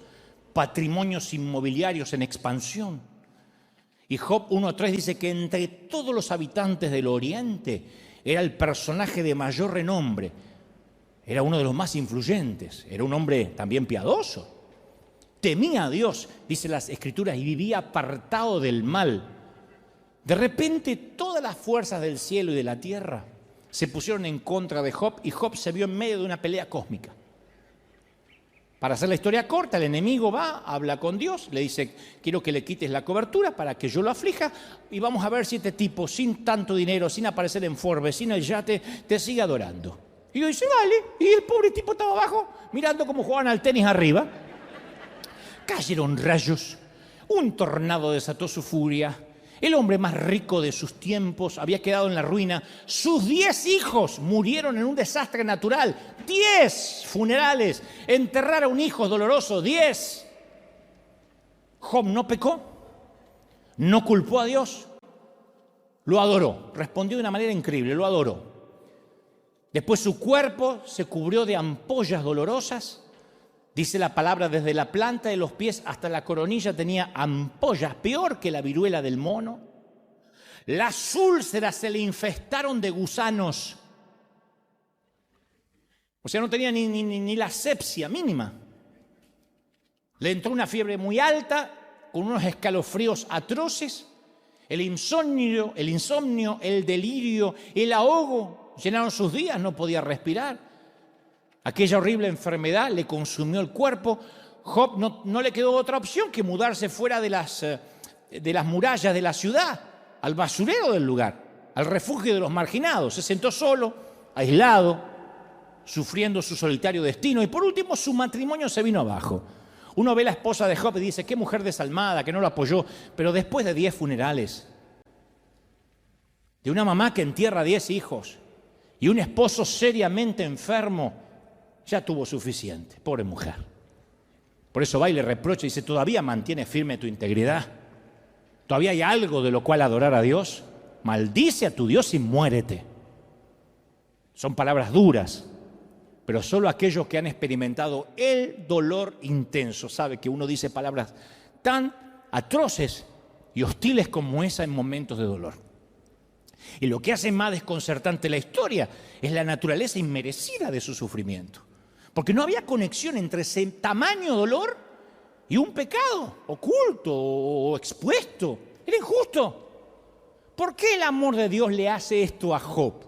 patrimonios inmobiliarios en expansión. Y Job 1.3 dice que entre todos los habitantes del Oriente era el personaje de mayor renombre, era uno de los más influyentes, era un hombre también piadoso. Temía a Dios, dice las Escrituras, y vivía apartado del mal. De repente, todas las fuerzas del cielo y de la tierra se pusieron en contra de Job y Job se vio en medio de una pelea cósmica. Para hacer la historia corta, el enemigo va, habla con Dios, le dice, quiero que le quites la cobertura para que yo lo aflija y vamos a ver si este tipo, sin tanto dinero, sin aparecer en Forbes, sin el yate, te sigue adorando. Y yo dice, vale, y el pobre tipo estaba abajo, mirando cómo jugaban al tenis arriba. Cayeron rayos, un tornado desató su furia, el hombre más rico de sus tiempos había quedado en la ruina, sus 10 hijos murieron en un desastre natural, 10 funerales, enterrar a un hijo es doloroso, 10. Job no pecó, no culpó a Dios, lo adoró, respondió de una manera increíble, lo adoró. Después su cuerpo se cubrió de ampollas dolorosas. Dice la palabra, desde la planta de los pies hasta la coronilla tenía ampollas, peor que la viruela del mono. Las úlceras se le infestaron de gusanos. O sea, no tenía ni la asepsia mínima. Le entró una fiebre muy alta, con unos escalofríos atroces. El insomnio, el delirio, el ahogo llenaron sus días, no podía respirar. Aquella horrible enfermedad le consumió el cuerpo. Job no le quedó otra opción que mudarse fuera de las murallas de la ciudad, al basurero del lugar, al refugio de los marginados. Se sentó solo, aislado, sufriendo su solitario destino. Y por último, su matrimonio se vino abajo. Uno ve a la esposa de Job y dice, qué mujer desalmada, que no lo apoyó. Pero después de 10 funerales, de una mamá que entierra 10 hijos y un esposo seriamente enfermo, ya tuvo suficiente, pobre mujer. Por eso va y le reprocha y dice, ¿todavía mantienes firme tu integridad? ¿Todavía hay algo de lo cual adorar a Dios? Maldice a tu Dios y muérete. Son palabras duras, pero solo aquellos que han experimentado el dolor intenso saben que uno dice palabras tan atroces y hostiles como esa en momentos de dolor. Y lo que hace más desconcertante la historia es la naturaleza inmerecida de su sufrimiento. Porque no había conexión entre ese tamaño dolor y un pecado oculto o expuesto. Era injusto. ¿Por qué el amor de Dios le hace esto a Job?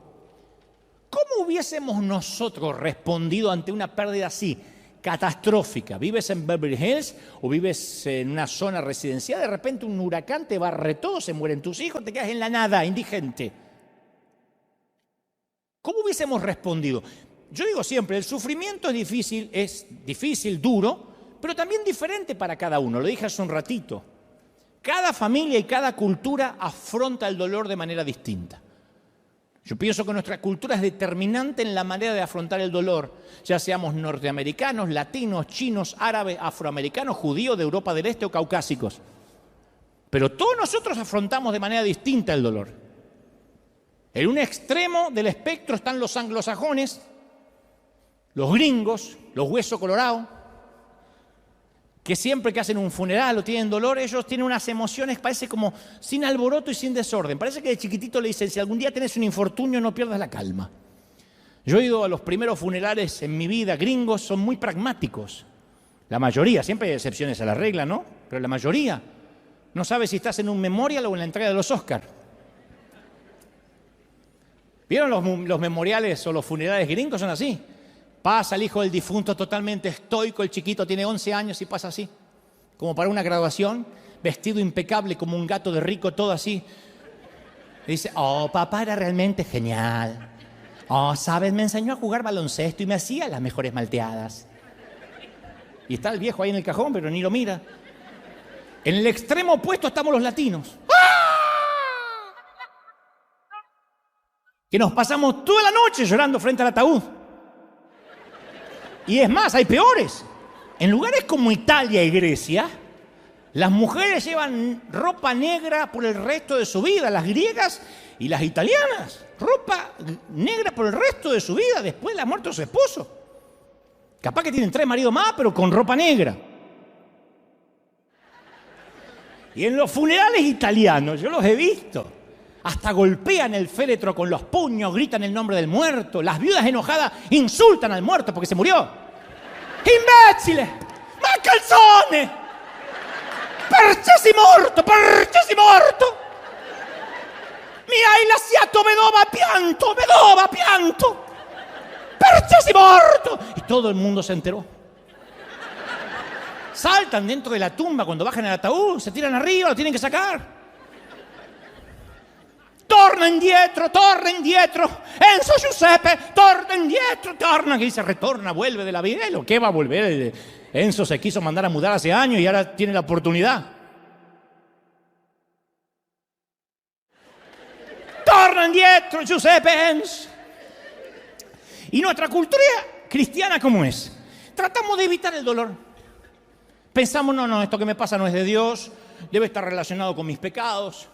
¿Cómo hubiésemos nosotros respondido ante una pérdida así, catastrófica? ¿Vives en Beverly Hills o vives en una zona residencial? De repente un huracán te barre todo, se mueren tus hijos, te quedas en la nada, indigente. ¿Cómo hubiésemos respondido? Yo digo siempre, el sufrimiento es difícil, duro, pero también diferente para cada uno. Lo dije hace un ratito. Cada familia y cada cultura afronta el dolor de manera distinta. Yo pienso que nuestra cultura es determinante en la manera de afrontar el dolor, ya seamos norteamericanos, latinos, chinos, árabes, afroamericanos, judíos de Europa del Este o caucásicos. Pero todos nosotros afrontamos de manera distinta el dolor. En un extremo del espectro están los anglosajones, los gringos, los huesos colorados, que siempre que hacen un funeral o tienen dolor, ellos tienen unas emociones, parece como sin alboroto y sin desorden. Parece que de chiquitito le dicen, si algún día tenés un infortunio, no pierdas la calma. Yo he ido a los primeros funerales en mi vida, gringos, son muy pragmáticos. La mayoría, siempre hay excepciones a la regla, ¿no? Pero la mayoría no sabe si estás en un memorial o en la entrega de los Oscars. ¿Vieron los memoriales o los funerales gringos? Son así. Pasa el hijo del difunto totalmente estoico, el chiquito tiene 11 años y pasa así, como para una graduación, vestido impecable como un gato de rico, todo así. Y dice, oh, papá era realmente genial. Oh, ¿sabes? Me enseñó a jugar baloncesto y me hacía las mejores malteadas. Y está el viejo ahí en el cajón, pero ni lo mira. En el extremo opuesto estamos los latinos. que nos pasamos toda la noche llorando frente al ataúd. Y es más, hay peores. En lugares como Italia y Grecia, las mujeres llevan ropa negra por el resto de su vida, las griegas y las italianas. Ropa negra por el resto de su vida después de la muerte de su esposo. Capaz que tienen 3 maridos más, pero con ropa negra. Y en los funerales italianos, yo los he visto, hasta golpean el féretro con los puños, gritan el nombre del muerto. Las viudas enojadas insultan al muerto porque se murió. ¡Imbécile! ¡Ma calzone! ¡Perché sei morto! ¡Perché sei morto! ¡Mi hai lasciato vedova pianto! ¡Perché sei morto! Y todo el mundo se enteró. Saltan dentro de la tumba cuando bajan el ataúd, se tiran arriba, lo tienen que sacar. Torna indietro, Enzo Giuseppe, torna indietro, torna, que dice retorna, vuelve de la vida. ¿Lo que va a volver? Enzo se quiso mandar a mudar hace años y ahora tiene la oportunidad. Torna indietro, Giuseppe, Enzo. Y nuestra cultura cristiana, ¿cómo es? Tratamos de evitar el dolor. Pensamos, no, esto que me pasa no es de Dios, debe estar relacionado con mis pecados.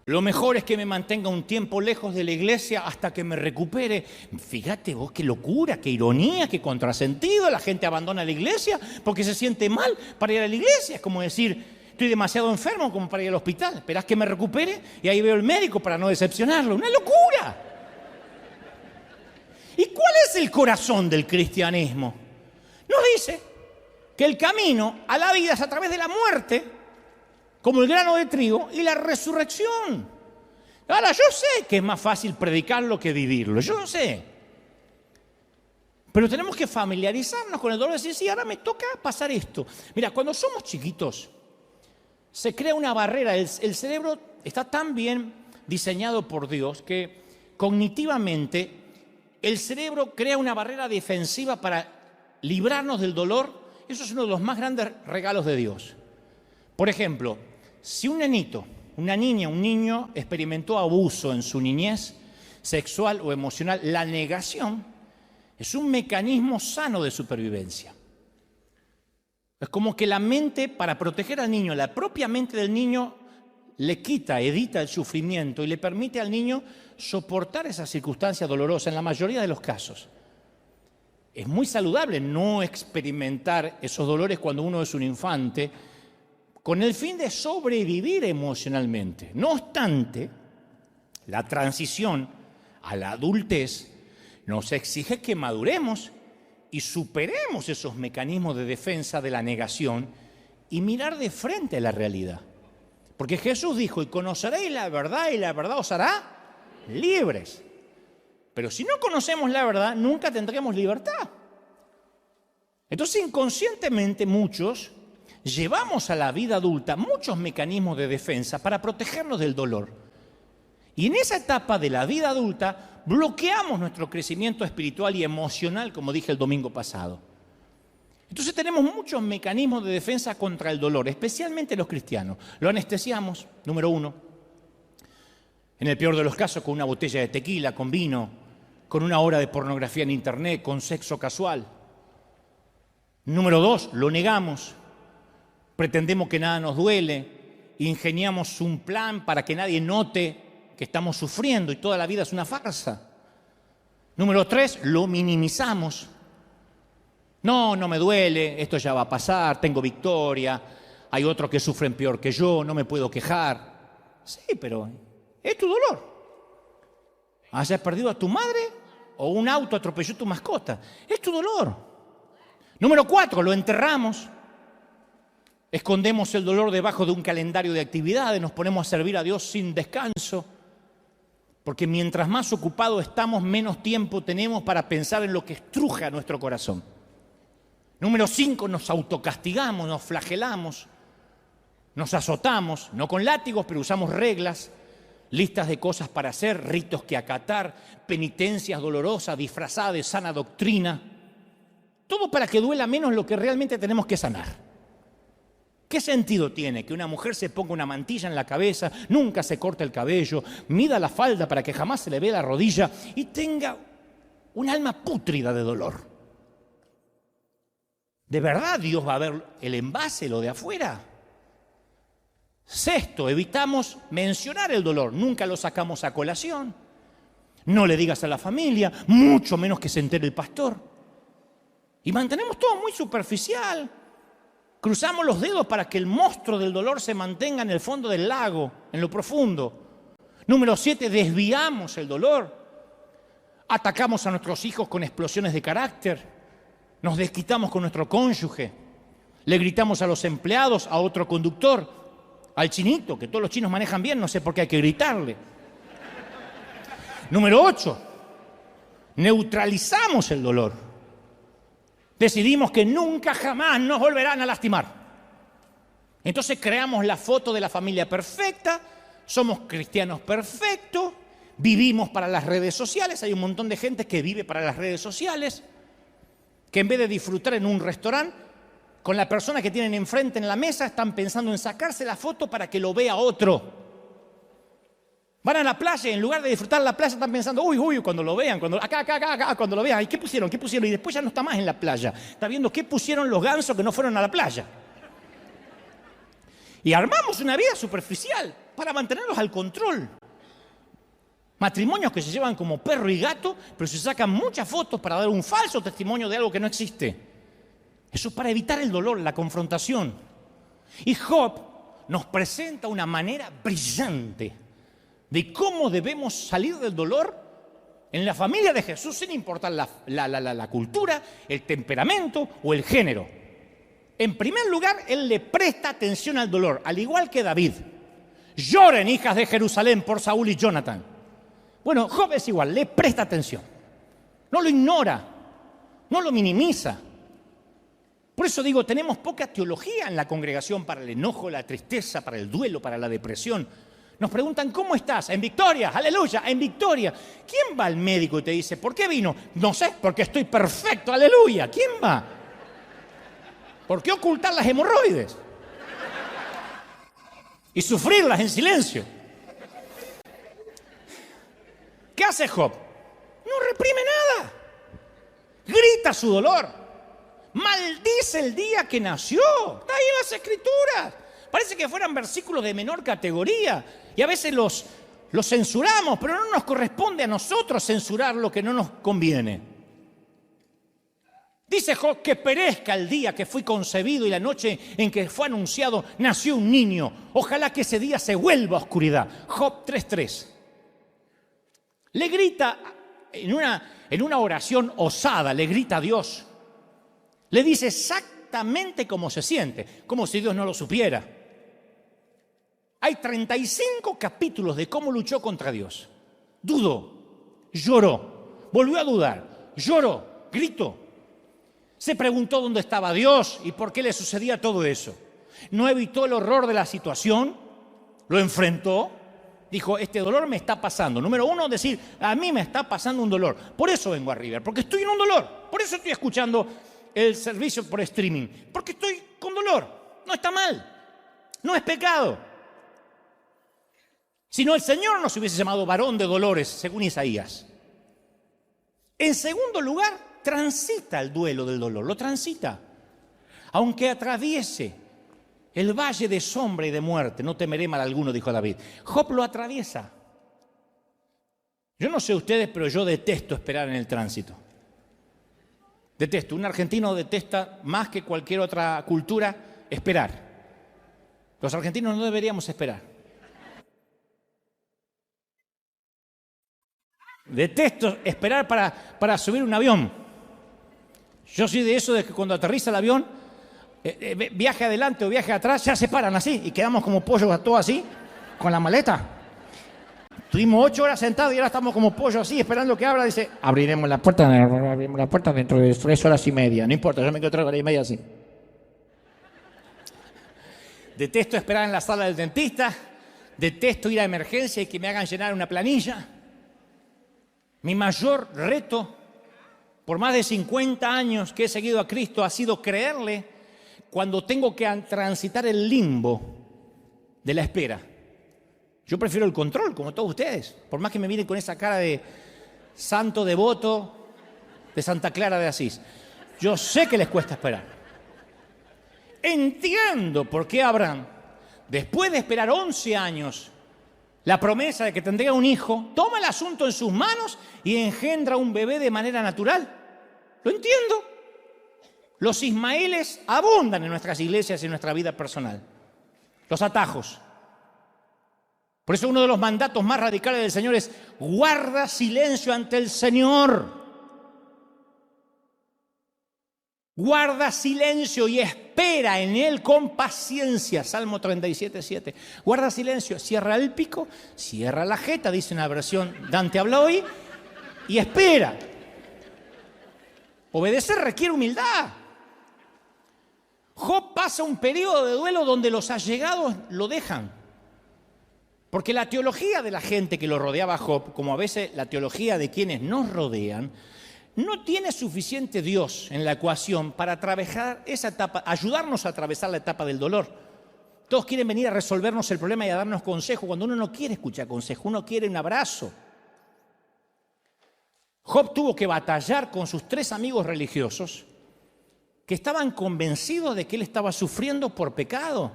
Lo mejor es que me mantenga un tiempo lejos de la iglesia hasta que me recupere. Fíjate vos qué locura, qué ironía, qué contrasentido. La gente abandona la iglesia porque se siente mal para ir a la iglesia. Es como decir, estoy demasiado enfermo como para ir al hospital. Esperás que me recupere y ahí veo al médico para no decepcionarlo. ¡Una locura! ¿Y cuál es el corazón del cristianismo? Nos dice que el camino a la vida es a través de la muerte, como el grano de trigo, y la resurrección. Ahora, yo sé que es más fácil predicarlo que vivirlo, yo lo sé. Pero tenemos que familiarizarnos con el dolor y decir, sí, ahora me toca pasar esto. Mira, cuando somos chiquitos, se crea una barrera. El cerebro está tan bien diseñado por Dios que cognitivamente el cerebro crea una barrera defensiva para librarnos del dolor. Eso es uno de los más grandes regalos de Dios. Por ejemplo, si un nenito, una niña, un niño experimentó abuso en su niñez, sexual o emocional, la negación es un mecanismo sano de supervivencia. Es como que la mente, para proteger al niño, la propia mente del niño le quita, evita el sufrimiento y le permite al niño soportar esa circunstancia dolorosa en la mayoría de los casos. Es muy saludable no experimentar esos dolores cuando uno es un infante, con el fin de sobrevivir emocionalmente. No obstante, la transición a la adultez nos exige que maduremos y superemos esos mecanismos de defensa de la negación y mirar de frente a la realidad. Porque Jesús dijo, y conoceréis la verdad y la verdad os hará libres. Pero si no conocemos la verdad, nunca tendremos libertad. Entonces, inconscientemente muchos llevamos a la vida adulta muchos mecanismos de defensa para protegernos del dolor. Y en esa etapa de la vida adulta bloqueamos nuestro crecimiento espiritual y emocional, como dije el domingo pasado. Entonces tenemos muchos mecanismos de defensa contra el dolor, especialmente los cristianos. Lo anestesiamos, número 1. En el peor de los casos, con una botella de tequila, con vino, con una hora de pornografía en internet, con sexo casual. Número 2, lo negamos. Pretendemos que nada nos duele, ingeniamos un plan para que nadie note que estamos sufriendo y toda la vida es una farsa. Número 3, lo minimizamos. No me duele, esto ya va a pasar, tengo victoria, hay otros que sufren peor que yo, no me puedo quejar. Sí, pero es tu dolor. ¿Hayas perdido a tu madre o un auto atropelló tu mascota? Es tu dolor. Número 4, lo enterramos. Escondemos el dolor debajo de un calendario de actividades, nos ponemos a servir a Dios sin descanso, porque mientras más ocupados estamos, menos tiempo tenemos para pensar en lo que estruja nuestro corazón. Número 5, nos autocastigamos, nos flagelamos, nos azotamos, no con látigos, pero usamos reglas, listas de cosas para hacer, ritos que acatar, penitencias dolorosas disfrazadas de sana doctrina, todo para que duela menos lo que realmente tenemos que sanar. ¿Qué sentido tiene que una mujer se ponga una mantilla en la cabeza, nunca se corte el cabello, mida la falda para que jamás se le vea la rodilla y tenga un alma pútrida de dolor? ¿De verdad Dios va a ver el envase, lo de afuera? Sexto, evitamos mencionar el dolor, nunca lo sacamos a colación. No le digas a la familia, mucho menos que se entere el pastor. Y mantenemos todo muy superficial. Cruzamos los dedos para que el monstruo del dolor se mantenga en el fondo del lago, en lo profundo. Número 7, desviamos el dolor. Atacamos a nuestros hijos con explosiones de carácter. Nos desquitamos con nuestro cónyuge. Le gritamos a los empleados, a otro conductor, al chinito, que todos los chinos manejan bien, no sé por qué hay que gritarle. Número 8, neutralizamos el dolor. Decidimos que nunca jamás nos volverán a lastimar. Entonces creamos la foto de la familia perfecta, somos cristianos perfectos, vivimos para las redes sociales. Hay un montón de gente que vive para las redes sociales, que en vez de disfrutar en un restaurante, con la persona que tienen enfrente en la mesa, están pensando en sacarse la foto para que lo vea otro. Van a la playa y en lugar de disfrutar la playa están pensando, uy, cuando lo vean, acá, cuando lo vean, ¿y qué pusieron? Y después ya no está más en la playa. Está viendo qué pusieron los gansos que no fueron a la playa. Y armamos una vida superficial para mantenerlos al control. Matrimonios que se llevan como perro y gato, pero se sacan muchas fotos para dar un falso testimonio de algo que no existe. Eso es para evitar el dolor, la confrontación. Y Job nos presenta una manera brillante de cómo debemos salir del dolor en la familia de Jesús, sin importar la cultura, el temperamento o el género. En primer lugar, él le presta atención al dolor, al igual que David. Lloren, hijas de Jerusalén, por Saúl y Jonathan. Bueno, Job es igual, le presta atención. No lo ignora, no lo minimiza. Por eso digo, tenemos poca teología en la congregación para el enojo, la tristeza, para el duelo, para la depresión. Nos preguntan, ¿cómo estás? En victoria, aleluya, en victoria. ¿Quién va al médico y te dice, ¿por qué vino? No sé, porque estoy perfecto, aleluya. ¿Quién va? ¿Por qué ocultar las hemorroides? Y sufrirlas en silencio. ¿Qué hace Job? No reprime nada. Grita su dolor. Maldice el día que nació. Está ahí en las Escrituras. Parece que fueran versículos de menor categoría. Y a veces los censuramos, pero no nos corresponde a nosotros censurar lo que no nos conviene. Dice Job que perezca el día que fui concebido y la noche en que fue anunciado nació un niño. Ojalá que ese día se vuelva oscuridad. Job 3:3. Le grita en una oración osada, le grita a Dios. Le dice exactamente cómo se siente, como si Dios no lo supiera. Hay 35 capítulos de cómo luchó contra Dios. Dudó, lloró, volvió a dudar, lloró, gritó. Se preguntó dónde estaba Dios y por qué le sucedía todo eso. No evitó el horror de la situación, lo enfrentó, dijo, este dolor me está pasando. Número 1, decir, a mí me está pasando un dolor. Por eso vengo a River, porque estoy en un dolor. Por eso estoy escuchando el servicio por streaming, porque estoy con dolor. No está mal, no es pecado. Si no, el Señor nos hubiese llamado varón de dolores, según Isaías. En segundo lugar, transita el duelo del dolor, lo transita. Aunque atraviese el valle de sombra y de muerte, no temeré mal alguno, dijo David. Job lo atraviesa. Yo no sé ustedes, pero yo detesto esperar en el tránsito. Detesto. Un argentino detesta más que cualquier otra cultura esperar. Los argentinos no deberíamos esperar. Detesto esperar para subir un avión. Yo soy de eso de que cuando aterriza el avión, viaje adelante o viaje atrás, ya se paran así y quedamos como pollos todos así, con la maleta. Estuvimos 8 horas sentados y ahora estamos como pollos así, esperando que abra. Dice, abriremos la puerta dentro de 3 horas y media. No importa, yo me quedo 3 horas y media así. Detesto esperar en la sala del dentista. Detesto ir a emergencia y que me hagan llenar una planilla. Mi mayor reto, por más de 50 años que he seguido a Cristo, ha sido creerle cuando tengo que transitar el limbo de la espera. Yo prefiero el control, como todos ustedes, por más que me miren con esa cara de santo devoto de Santa Clara de Asís. Yo sé que les cuesta esperar. Entiendo por qué Abraham, después de esperar 11 años, la promesa de que tendría un hijo, toma el asunto en sus manos y engendra un bebé de manera natural. Lo entiendo. Los ismaeles abundan en nuestras iglesias y en nuestra vida personal. Los atajos. Por eso uno de los mandatos más radicales del Señor es: guarda silencio ante el Señor. Guarda silencio y espera en Él con paciencia. Salmo 37:7. Guarda silencio, cierra el pico, cierra la jeta, dice una versión Dante habla hoy, y espera. Obedecer requiere humildad. Job pasa un periodo de duelo donde los allegados lo dejan. Porque la teología de la gente que lo rodeaba a Job, como a veces la teología de quienes nos rodean, no tiene suficiente Dios en la ecuación para atravesar esa etapa, ayudarnos a atravesar la etapa del dolor. Todos quieren venir a resolvernos el problema y a darnos consejo, cuando uno no quiere escuchar consejo, uno quiere un abrazo. Job tuvo que batallar con sus 3 amigos religiosos que estaban convencidos de que él estaba sufriendo por pecado.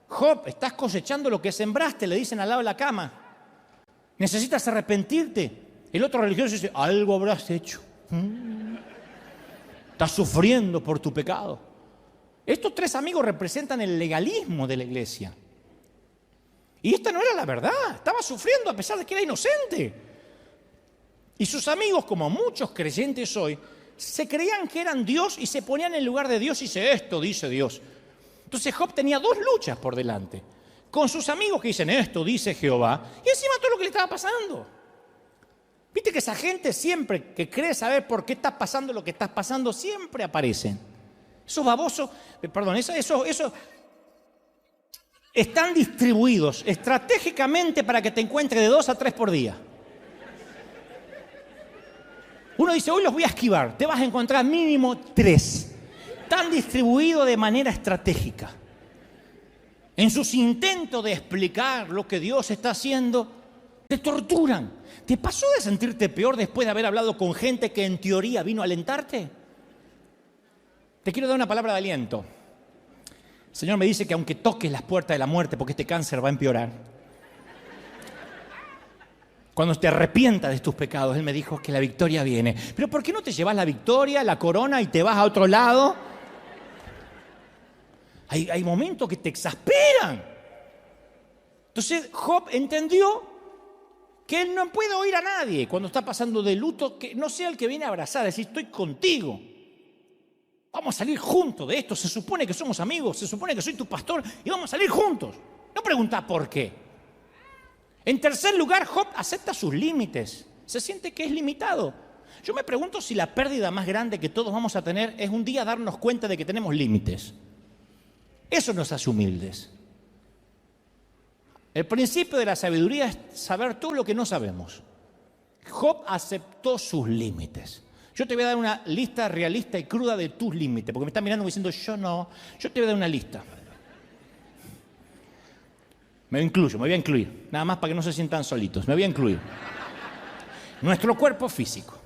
Job, estás cosechando lo que sembraste, le dicen al lado de la cama. Necesitas arrepentirte. El otro religioso dice: algo habrás hecho. Estás sufriendo por tu pecado. Estos 3 amigos representan el legalismo de la iglesia. Y esta no era la verdad. Estaba sufriendo a pesar de que era inocente. Y sus amigos, como muchos creyentes hoy, se creían que eran Dios y se ponían en el lugar de Dios y dice: esto dice Dios. Entonces Job tenía 2 luchas por delante. Con sus amigos que dicen: esto dice Jehová. Y encima todo lo que le estaba pasando. Viste que esa gente siempre que cree saber por qué está pasando lo que está pasando, siempre aparecen. Esos babosos, esos están distribuidos estratégicamente para que te encuentres de 2 a 3 por día. Uno dice: hoy los voy a esquivar. Te vas a encontrar mínimo 3. Están distribuidos de manera estratégica. En sus intentos de explicar lo que Dios está haciendo, te torturan. ¿Te pasó de sentirte peor después de haber hablado con gente que en teoría vino a alentarte? Te quiero dar una palabra de aliento. El Señor me dice que aunque toques las puertas de la muerte, porque este cáncer va a empeorar, cuando te arrepientas de tus pecados, Él me dijo que la victoria viene. Pero ¿por qué no te llevas la victoria, la corona y te vas a otro lado? Hay momentos que te exasperan. Entonces Job entendió que él no puede oír a nadie cuando está pasando de luto, que no sea el que viene a abrazar, decir: estoy contigo. Vamos a salir juntos de esto. Se supone que somos amigos, se supone que soy tu pastor y vamos a salir juntos. No pregunta por qué. En tercer lugar, Job acepta sus límites. Se siente que es limitado. Yo me pregunto si la pérdida más grande que todos vamos a tener es un día darnos cuenta de que tenemos límites. Eso nos hace humildes. El principio de la sabiduría es saber todo lo que no sabemos. Job aceptó sus límites. Yo te voy a dar una lista realista y cruda de tus límites, porque me están mirando diciendo: yo no. Yo te voy a dar una lista. Me voy a incluir, nada más para que no se sientan solitos. Me voy a incluir. Nuestro cuerpo físico.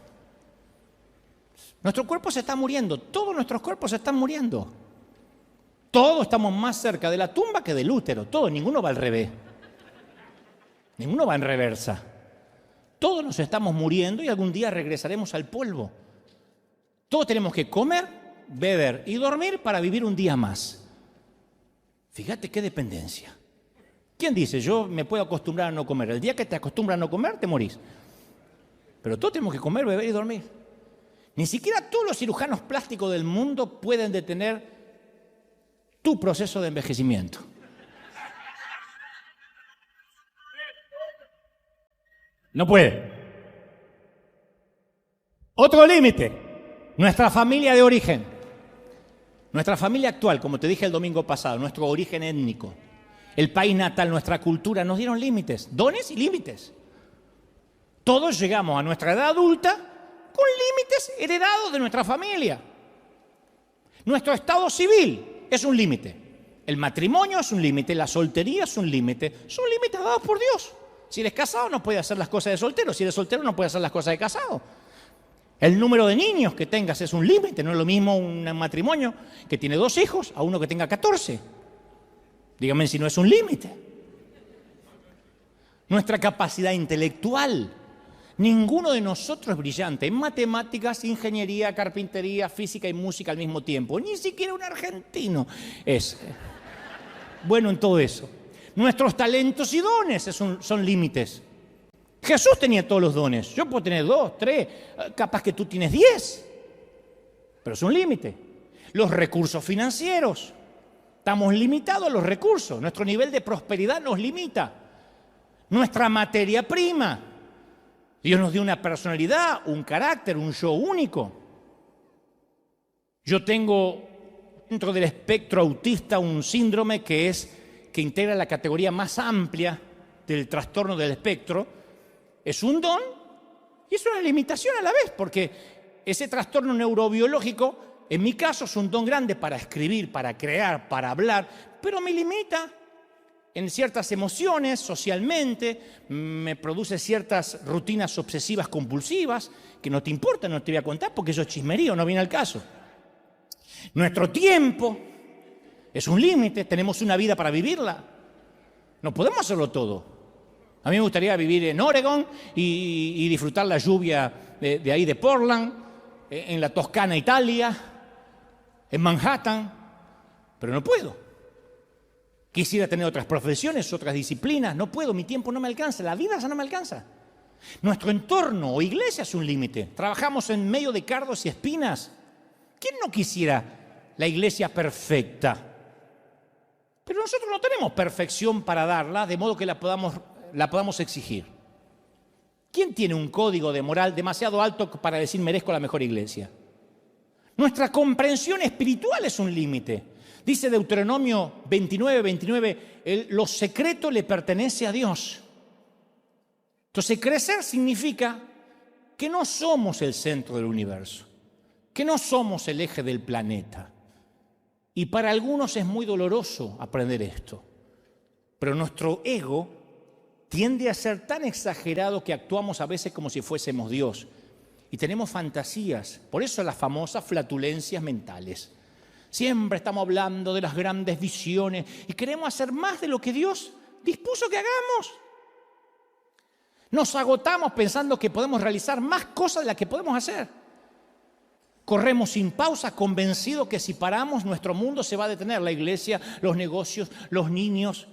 Nuestro cuerpo se está muriendo. Todos nuestros cuerpos se están muriendo. Todos estamos más cerca de la tumba que del útero. Todos, ninguno va al revés. Ninguno va en reversa. Todos nos estamos muriendo y algún día regresaremos al polvo. Todos tenemos que comer, beber y dormir para vivir un día más. Fíjate qué dependencia. ¿Quién dice: yo me puedo acostumbrar a no comer? El día que te acostumbras a no comer, te morís. Pero todos tenemos que comer, beber y dormir. Ni siquiera todos los cirujanos plásticos del mundo pueden detener tu proceso de envejecimiento. No puede. Otro límite: nuestra familia de origen. Nuestra familia actual, como te dije el domingo pasado, nuestro origen étnico, el país natal, nuestra cultura, nos dieron límites, dones y límites. Todos llegamos a nuestra edad adulta con límites heredados de nuestra familia. Nuestro estado civil es un límite. El matrimonio es un límite, la soltería es un límite. Son límites dados por Dios. Si eres casado no puedes hacer las cosas de soltero, si eres soltero no puedes hacer las cosas de casado. El número de niños que tengas es un límite, no es lo mismo un matrimonio que tiene 2 hijos a uno que tenga 14. Dígame si no es un límite. Nuestra capacidad intelectual. Ninguno de nosotros es brillante en matemáticas, ingeniería, carpintería, física y música al mismo tiempo. Ni siquiera un argentino es bueno en todo eso. Nuestros talentos y dones son límites. Jesús tenía todos los dones. Yo puedo tener 2, 3, capaz que tú tienes 10. Pero es un límite. Los recursos financieros. Estamos limitados a los recursos. Nuestro nivel de prosperidad nos limita. Nuestra materia prima. Dios nos dio una personalidad, un carácter, un yo único. Yo tengo dentro del espectro autista un síndrome que integra la categoría más amplia del trastorno del espectro. Es un don y es una limitación a la vez, porque ese trastorno neurobiológico, en mi caso, es un don grande para escribir, para crear, para hablar, pero me limita en ciertas emociones, socialmente, me produce ciertas rutinas obsesivas compulsivas, que no te importa, no te voy a contar porque eso es chismerío, no viene al caso. Nuestro tiempo es un límite, tenemos una vida para vivirla. No podemos hacerlo todo. A mí me gustaría vivir en Oregon y disfrutar la lluvia de ahí de Portland, en la Toscana, Italia, en Manhattan, pero no puedo. Quisiera tener otras profesiones, otras disciplinas, no puedo, mi tiempo no me alcanza, la vida ya no me alcanza. Nuestro entorno o iglesia es un límite. Trabajamos en medio de cardos y espinas. ¿Quién no quisiera la iglesia perfecta? Pero nosotros no tenemos perfección para darla, de modo que la podamos exigir. ¿Quién tiene un código de moral demasiado alto para decir merezco la mejor iglesia? Nuestra comprensión espiritual es un límite. Dice Deuteronomio 29, lo secreto le pertenece a Dios. Entonces, crecer significa que no somos el centro del universo, que no somos el eje del planeta. Y para algunos es muy doloroso aprender esto. Pero nuestro ego tiende a ser tan exagerado que actuamos a veces como si fuésemos Dios. Y tenemos fantasías, por eso las famosas flatulencias mentales. Siempre estamos hablando de las grandes visiones y queremos hacer más de lo que Dios dispuso que hagamos. Nos agotamos pensando que podemos realizar más cosas de las que podemos hacer. Corremos sin pausa, convencidos que si paramos, nuestro mundo se va a detener. La iglesia, los negocios, los niños,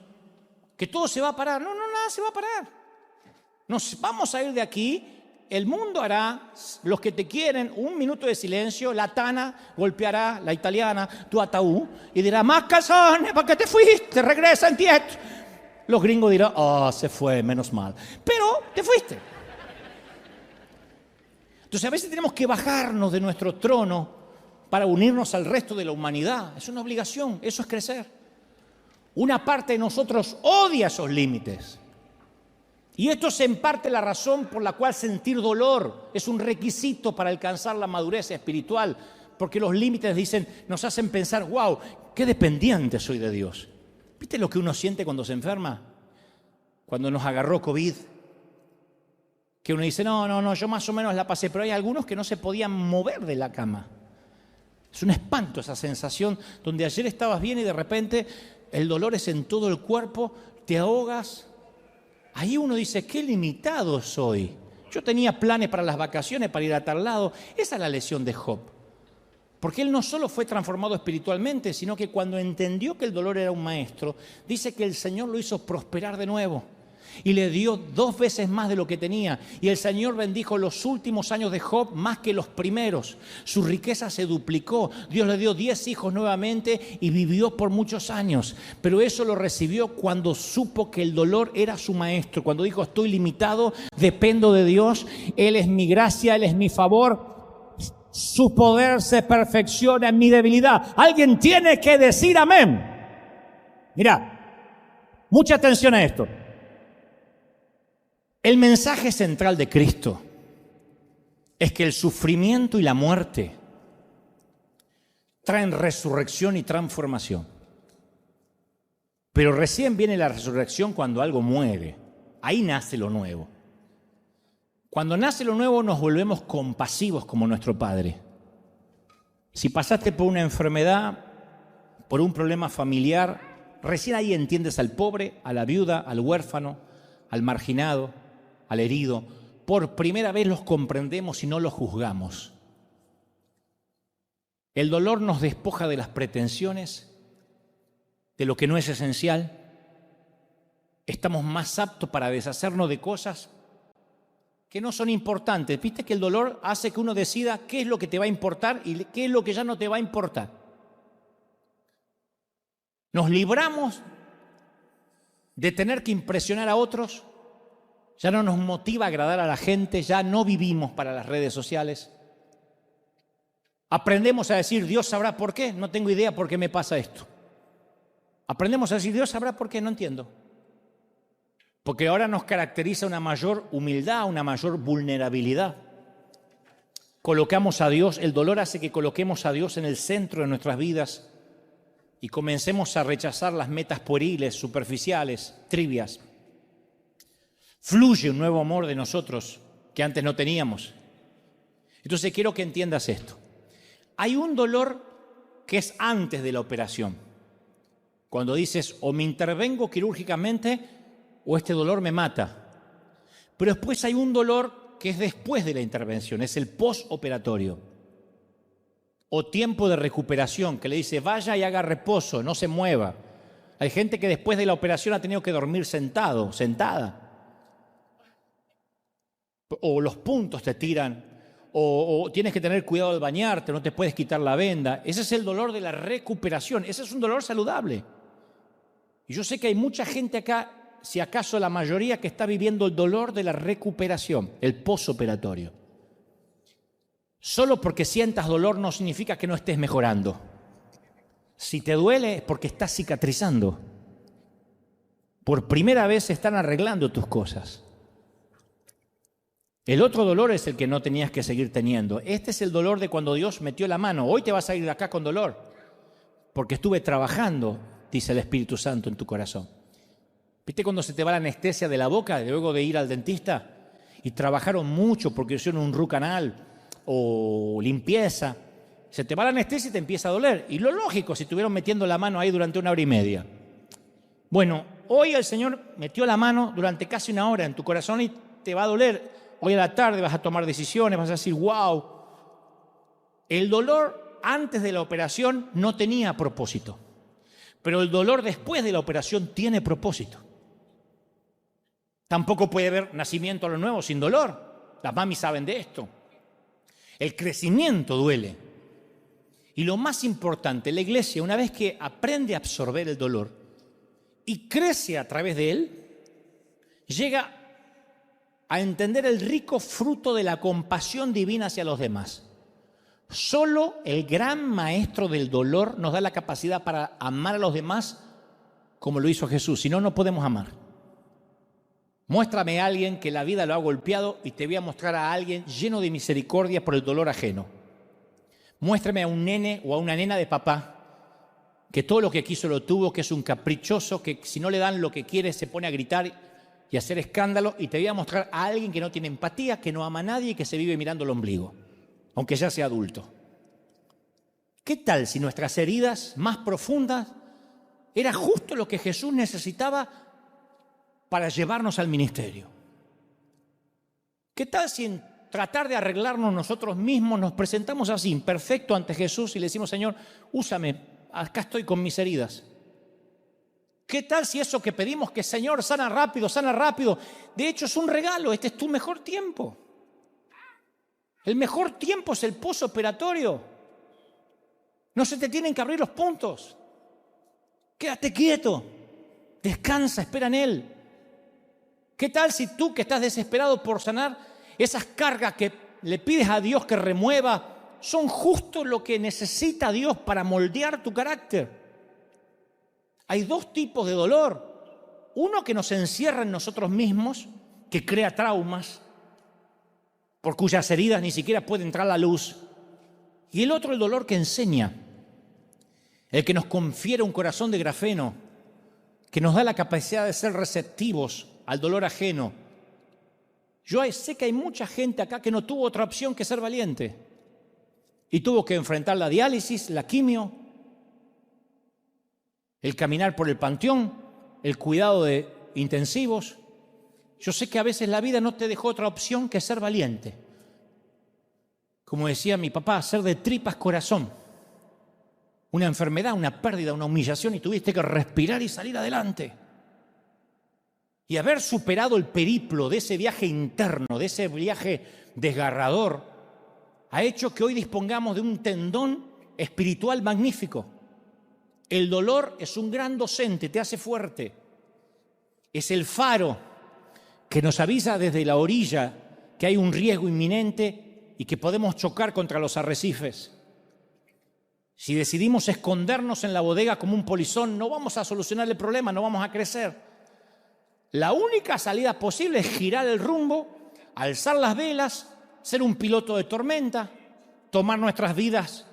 que todo se va a parar. No, nada se va a parar. Nos vamos a ir de aquí. El mundo hará, los que te quieren, 1 minuto de silencio, la tana golpeará, la italiana, tu ataúd, y dirá, más calzones, ¿para qué te fuiste? Regresa en tieto. Los gringos dirán, se fue, menos mal. Pero te fuiste. Entonces a veces tenemos que bajarnos de nuestro trono para unirnos al resto de la humanidad. Es una obligación, eso es crecer. Una parte de nosotros odia esos límites. Y esto es en parte la razón por la cual sentir dolor es un requisito para alcanzar la madurez espiritual, porque los límites nos hacen pensar, wow, qué dependiente soy de Dios. ¿Viste lo que uno siente cuando se enferma? Cuando nos agarró COVID, que uno dice, no, yo más o menos la pasé, pero hay algunos que no se podían mover de la cama. Es un espanto esa sensación donde ayer estabas bien y de repente el dolor es en todo el cuerpo, te ahogas. Ahí uno dice, qué limitado soy. Yo tenía planes para las vacaciones, para ir a tal lado. Esa es la lección de Job. Porque él no solo fue transformado espiritualmente, sino que cuando entendió que el dolor era un maestro, dice que el Señor lo hizo prosperar de nuevo. Y le dio 2 veces más de lo que tenía. Y el Señor bendijo los últimos años de Job más que los primeros. Su riqueza se duplicó. Dios le dio 10 hijos nuevamente y vivió por muchos años. Pero eso lo recibió cuando supo que el dolor era su maestro. Cuando dijo, estoy limitado, dependo de Dios. Él es mi gracia, Él es mi favor. Su poder se perfecciona en mi debilidad. Alguien tiene que decir amén. Mira, mucha atención a esto. El mensaje central de Cristo es que el sufrimiento y la muerte traen resurrección y transformación. Pero recién viene la resurrección cuando algo muere. Ahí nace lo nuevo. Cuando nace lo nuevo nos volvemos compasivos como nuestro Padre. Si pasaste por una enfermedad, por un problema familiar, recién ahí entiendes al pobre, a la viuda, al huérfano, al marginado, al herido. Por primera vez los comprendemos y no los juzgamos. El dolor nos despoja de las pretensiones, de lo que no es esencial. Estamos más aptos para deshacernos de cosas que no son importantes. Viste que el dolor hace que uno decida qué es lo que te va a importar y qué es lo que ya no te va a importar. Nos libramos de tener que impresionar a otros, ya no nos motiva a agradar a la gente, ya no vivimos para las redes sociales. Aprendemos a decir, Dios sabrá por qué, no tengo idea por qué me pasa esto. Aprendemos a decir, Dios sabrá por qué, no entiendo. Porque ahora nos caracteriza una mayor humildad, una mayor vulnerabilidad. Colocamos a Dios, el dolor hace que coloquemos a Dios en el centro de nuestras vidas y comencemos a rechazar las metas pueriles, superficiales, trivias. Fluye un nuevo amor de nosotros que antes no teníamos. Entonces quiero que entiendas esto. Hay un dolor que es antes de la operación. Cuando dices, o me intervengo quirúrgicamente o este dolor me mata. Pero después hay un dolor que es después de la intervención, es el postoperatorio. O tiempo de recuperación, que le dice, vaya y haga reposo, no se mueva. Hay gente que después de la operación ha tenido que dormir sentado, sentada. O los puntos te tiran, o tienes que tener cuidado al bañarte, no te puedes quitar la venda. Ese es el dolor de la recuperación, ese es un dolor saludable. Y yo sé que hay mucha gente acá, si acaso la mayoría, que está viviendo el dolor de la recuperación, el postoperatorio. Solo porque sientas dolor no significa que no estés mejorando. Si te duele es porque estás cicatrizando. Por primera vez se están arreglando tus cosas. El otro dolor es el que no tenías que seguir teniendo. Este es el dolor de cuando Dios metió la mano. Hoy te vas a ir de acá con dolor, porque estuve trabajando, dice el Espíritu Santo en tu corazón. ¿Viste cuando se te va la anestesia de la boca luego de ir al dentista? Y trabajaron mucho porque hicieron un root canal o limpieza. Se te va la anestesia y te empieza a doler. Y lo lógico, si estuvieron metiendo la mano ahí durante 1 hora y media. Bueno, hoy el Señor metió la mano durante casi 1 hora en tu corazón y te va a doler. Hoy a la tarde vas a tomar decisiones, vas a decir, wow. El dolor antes de la operación no tenía propósito, pero el dolor después de la operación tiene propósito. Tampoco puede haber nacimiento a lo nuevo sin dolor. Las mamis saben de esto. El crecimiento duele. Y lo más importante, la iglesia, una vez que aprende a absorber el dolor y crece a través de él, llega a entender el rico fruto de la compasión divina hacia los demás. Solo el gran maestro del dolor nos da la capacidad para amar a los demás como lo hizo Jesús. Si no, no podemos amar. Muéstrame a alguien que la vida lo ha golpeado y te voy a mostrar a alguien lleno de misericordia por el dolor ajeno. Muéstrame a un nene o a una nena de papá que todo lo que quiso lo tuvo, que es un caprichoso, que si no le dan lo que quiere se pone a gritar y hacer escándalo, y te voy a mostrar a alguien que no tiene empatía, que no ama a nadie y que se vive mirando el ombligo, aunque ya sea adulto. ¿Qué tal si nuestras heridas más profundas era justo lo que Jesús necesitaba para llevarnos al ministerio? ¿Qué tal si en tratar de arreglarnos nosotros mismos nos presentamos así, imperfecto ante Jesús y le decimos, Señor, úsame, acá estoy con mis heridas? ¿Qué tal si eso que pedimos, que Señor sana rápido, de hecho es un regalo, este es tu mejor tiempo? El mejor tiempo es el postoperatorio. No se te tienen que abrir los puntos. Quédate quieto, descansa, espera en Él. ¿Qué tal si tú, que estás desesperado por sanar, esas cargas que le pides a Dios que remueva son justo lo que necesita Dios para moldear tu carácter? Hay 2 tipos de dolor. Uno que nos encierra en nosotros mismos, que crea traumas, por cuyas heridas ni siquiera puede entrar la luz. Y el otro, el dolor que enseña, el que nos confiere un corazón de grafeno, que nos da la capacidad de ser receptivos al dolor ajeno. Yo sé que hay mucha gente acá que no tuvo otra opción que ser valiente y tuvo que enfrentar la diálisis, la quimio, el caminar por el panteón, el cuidado de intensivos. Yo sé que a veces la vida no te dejó otra opción que ser valiente. Como decía mi papá, ser de tripas corazón. Una enfermedad, una pérdida, una humillación y tuviste que respirar y salir adelante. Y haber superado el periplo de ese viaje interno, de ese viaje desgarrador, ha hecho que hoy dispongamos de un tendón espiritual magnífico. El dolor es un gran docente, te hace fuerte. Es el faro que nos avisa desde la orilla que hay un riesgo inminente y que podemos chocar contra los arrecifes. Si decidimos escondernos en la bodega como un polizón, no vamos a solucionar el problema, no vamos a crecer. La única salida posible es girar el rumbo, alzar las velas, ser un piloto de tormenta, tomar nuestras vidas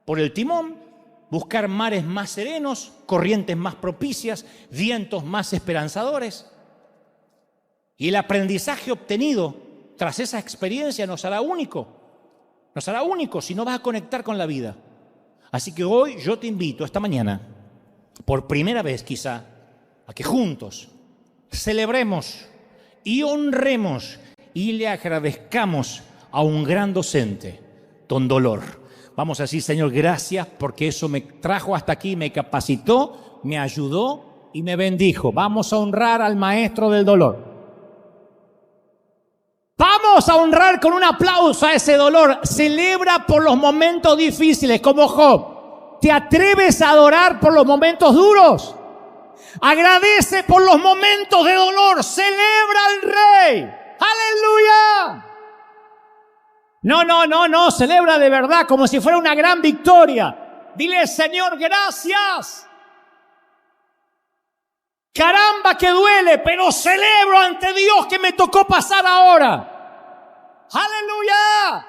por el timón, buscar mares más serenos, corrientes más propicias, vientos más esperanzadores. Y el aprendizaje obtenido tras esa experiencia nos hará único si no vas a conectar con la vida. Así que hoy yo te invito, esta mañana, por primera vez quizá, a que juntos celebremos y honremos y le agradezcamos a un gran docente, don Dolor. Vamos a decir, Señor, gracias porque eso me trajo hasta aquí, me capacitó, me ayudó y me bendijo. Vamos a honrar al maestro del dolor. Vamos a honrar con un aplauso a ese dolor. Celebra por los momentos difíciles, como Job. ¿Te atreves a adorar por los momentos duros? Agradece por los momentos de dolor. Celebra al Rey. ¡Aleluya! No. Celebra de verdad como si fuera una gran victoria. Dile, Señor, gracias. Caramba que duele, pero celebro ante Dios que me tocó pasar ahora. ¡Aleluya!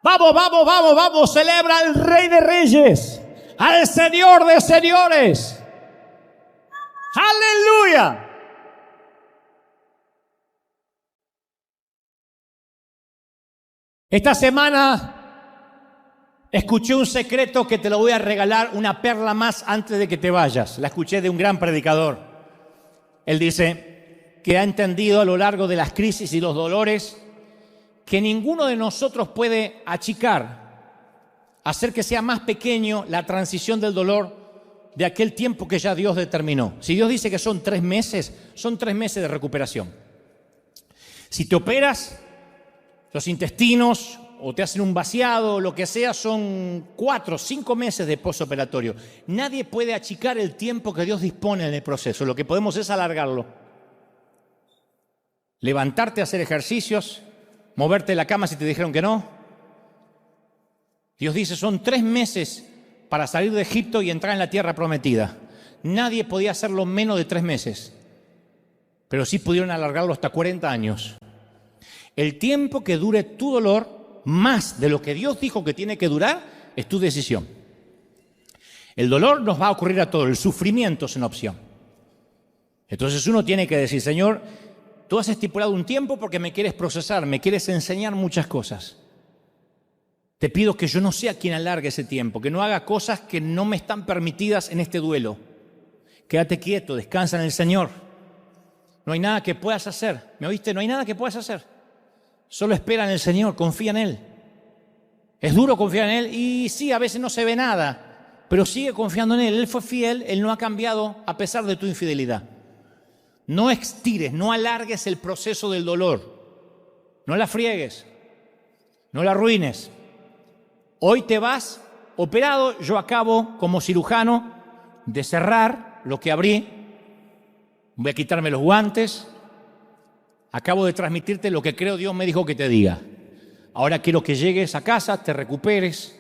Vamos, celebra al Rey de Reyes, al Señor de Señores. ¡Aleluya! Esta semana escuché un secreto que te lo voy a regalar, una perla más antes de que te vayas. La escuché de un gran predicador. Él dice que ha entendido a lo largo de las crisis y los dolores que ninguno de nosotros puede achicar, hacer que sea más pequeño la transición del dolor de aquel tiempo que ya Dios determinó. Si Dios dice que son 3 meses, son 3 meses de recuperación. Si te operas los intestinos o te hacen un vaciado, lo que sea, son 4 o 5 meses de postoperatorio. Nadie puede achicar el tiempo que Dios dispone en el proceso. Lo que podemos es alargarlo. Levantarte a hacer ejercicios, moverte de la cama si te dijeron que no. Dios dice, son 3 meses para salir de Egipto y entrar en la tierra prometida. Nadie podía hacerlo menos de 3 meses, pero sí pudieron alargarlo hasta 40 años. El tiempo que dure tu dolor, más de lo que Dios dijo que tiene que durar, es tu decisión. El dolor nos va a ocurrir a todos, el sufrimiento es una opción. Entonces uno tiene que decir, Señor, tú has estipulado un tiempo porque me quieres procesar, me quieres enseñar muchas cosas. Te pido que yo no sea quien alargue ese tiempo, que no haga cosas que no me están permitidas en este duelo. Quédate quieto, descansa en el Señor. No hay nada que puedas hacer. ¿Me oíste? No hay nada que puedas hacer. Solo espera en el Señor, confía en Él. Es duro confiar en Él y sí, a veces no se ve nada, pero sigue confiando en Él. Él fue fiel, Él no ha cambiado a pesar de tu infidelidad. No estires, no alargues el proceso del dolor. No la friegues, no la arruines. Hoy te vas operado, yo acabo como cirujano de cerrar lo que abrí. Voy a quitarme los guantes. Acabo de transmitirte lo que creo Dios me dijo que te diga. Ahora quiero que llegues a casa, te recuperes,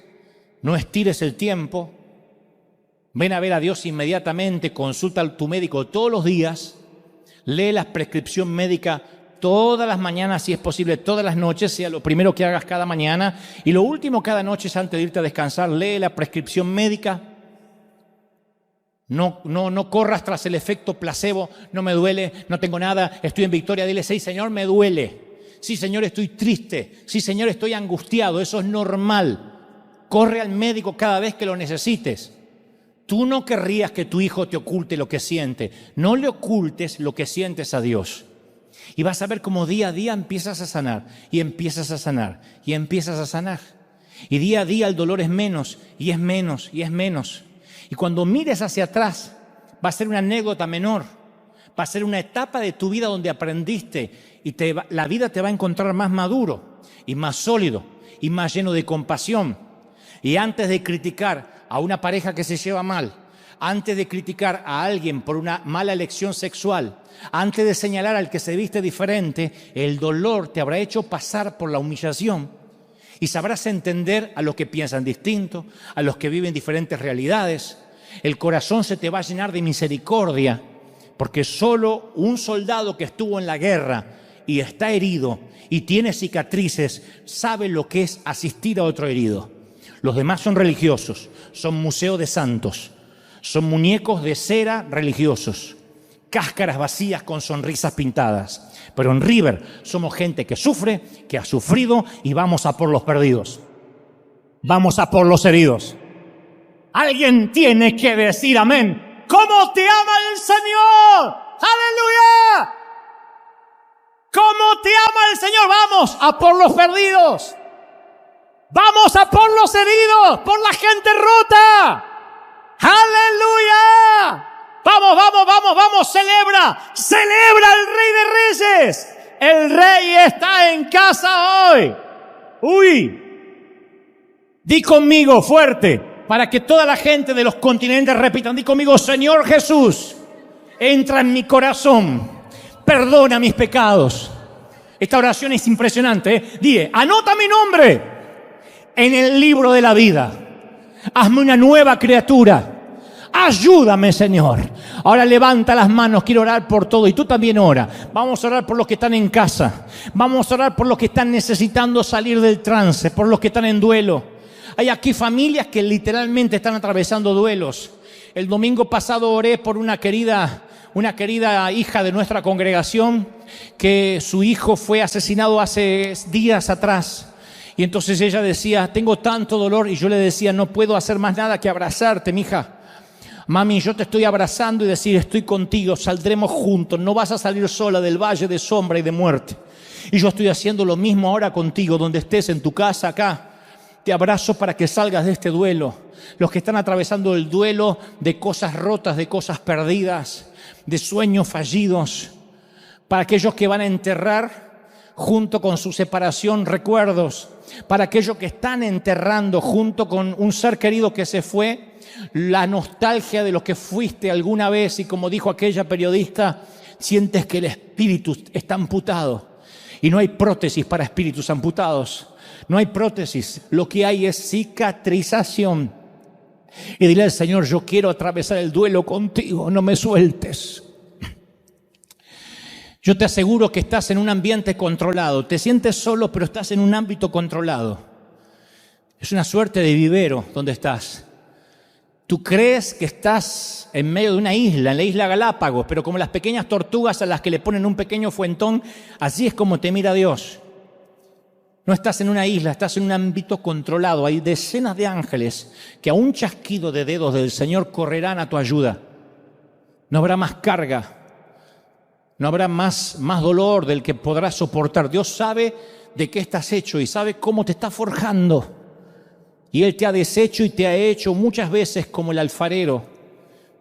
no estires el tiempo. Ven a ver a Dios inmediatamente, consulta a tu médico todos los días, lee la prescripción médica todas las mañanas, si es posible, todas las noches, sea lo primero que hagas cada mañana. Y lo último cada noche es antes de irte a descansar, lee la prescripción médica. No corras tras el efecto placebo. No me duele, no tengo nada, estoy en victoria. Dile, sí, Señor, me duele. Sí, Señor, estoy triste. Sí, Señor, estoy angustiado. Eso es normal. Corre al médico cada vez que lo necesites. Tú no querrías que tu hijo te oculte lo que siente. No le ocultes lo que sientes a Dios. Y vas a ver cómo día a día empiezas a sanar, y empiezas a sanar, y empiezas a sanar. Y día a día el dolor es menos, y es menos, y es menos. Y cuando mires hacia atrás, va a ser una anécdota menor. Va a ser una etapa de tu vida donde aprendiste, y la vida te va a encontrar más maduro, y más sólido, y más lleno de compasión. Y antes de criticar a una pareja que se lleva mal, antes de criticar a alguien por una mala elección sexual, antes de señalar al que se viste diferente, el dolor te habrá hecho pasar por la humillación y sabrás entender a los que piensan distinto, a los que viven diferentes realidades. El corazón se te va a llenar de misericordia, porque solo un soldado que estuvo en la guerra y está herido y tiene cicatrices sabe lo que es asistir a otro herido. Los demás son religiosos, son museos de santos, son muñecos de cera religiosos, cáscaras vacías con sonrisas pintadas. Pero en River somos gente que sufre, que ha sufrido, y vamos a por los perdidos. Vamos a por los heridos. Alguien tiene que decir amén. ¿Cómo te ama el Señor? ¡Aleluya! ¿Cómo te ama el Señor? Vamos a por los perdidos. Vamos a por los heridos, por la gente rota. ¡Aleluya! Vamos, vamos, vamos, vamos, celebra el Rey de Reyes. El Rey está en casa hoy. Uy, di conmigo fuerte, para que toda la gente de los continentes repitan, di conmigo, Señor Jesús, entra en mi corazón, perdona mis pecados. Esta oración es impresionante, ¿eh? Dile, anota mi nombre en el libro de la vida. Hazme una nueva criatura. Ayúdame, Señor. Ahora levanta las manos, quiero orar por todo. Y tú también ora. Vamos a orar por los que están en casa. Vamos a orar por los que están necesitando salir del trance, por los que están en duelo. Hay aquí familias que literalmente están atravesando duelos. El domingo pasado oré por una querida hija de nuestra congregación, que su hijo fue asesinado hace días atrás. Y entonces ella decía, tengo tanto dolor. Y yo le decía, no puedo hacer más nada que abrazarte, mija. Mami, yo te estoy abrazando y decir, estoy contigo, saldremos juntos, no vas a salir sola del valle de sombra y de muerte. Y yo estoy haciendo lo mismo ahora contigo, donde estés, en tu casa, acá. Te abrazo para que salgas de este duelo. Los que están atravesando el duelo de cosas rotas, de cosas perdidas, de sueños fallidos. Para aquellos que van a enterrar junto con su separación recuerdos. Para aquellos que están enterrando junto con un ser querido que se fue, la nostalgia de lo que fuiste alguna vez, y como dijo aquella periodista, sientes que el espíritu está amputado y no hay prótesis para espíritus amputados, no hay prótesis, lo que hay es cicatrización. Y dile al Señor, yo quiero atravesar el duelo contigo, no me sueltes. Yo te aseguro que estás en un ambiente controlado, te sientes solo, pero estás en un ámbito controlado. Es una suerte de vivero donde estás. Tú crees que estás en medio de una isla, en la isla Galápagos, pero como las pequeñas tortugas a las que le ponen un pequeño fuentón, así es como te mira Dios. No estás en una isla, estás en un ámbito controlado. Hay decenas de ángeles que a un chasquido de dedos del Señor correrán a tu ayuda. No habrá más carga, no habrá más dolor del que podrás soportar. Dios sabe de qué estás hecho y sabe cómo te está forjando. Y Él te ha deshecho y te ha hecho muchas veces como el alfarero.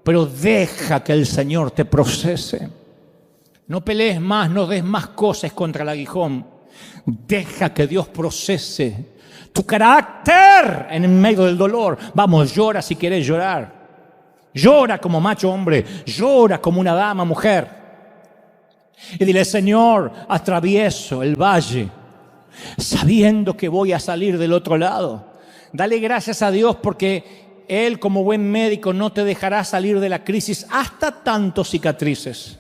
Pero deja que el Señor te procese. No pelees más, no des más cosas contra el aguijón. Deja que Dios procese tu carácter en medio del dolor. Vamos, llora si quieres llorar. Llora como macho hombre. Llora como una dama mujer. Y dile, Señor, atravieso el valle sabiendo que voy a salir del otro lado. Dale gracias a Dios porque Él, como buen médico, no te dejará salir de la crisis hasta tanto cicatrices.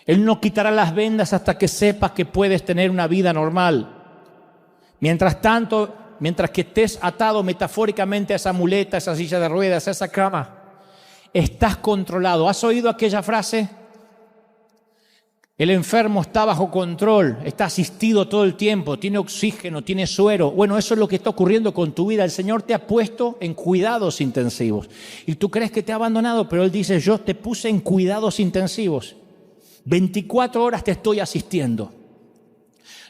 Él no quitará las vendas hasta que sepas que puedes tener una vida normal. Mientras tanto, mientras que estés atado metafóricamente a esa muleta, a esa silla de ruedas, a esa cama, estás controlado. ¿Has oído aquella frase? El enfermo está bajo control, está asistido todo el tiempo, tiene oxígeno, tiene suero. Bueno, eso es lo que está ocurriendo con tu vida. El Señor te ha puesto en cuidados intensivos. Y tú crees que te ha abandonado, pero Él dice, yo te puse en cuidados intensivos. 24 horas te estoy asistiendo.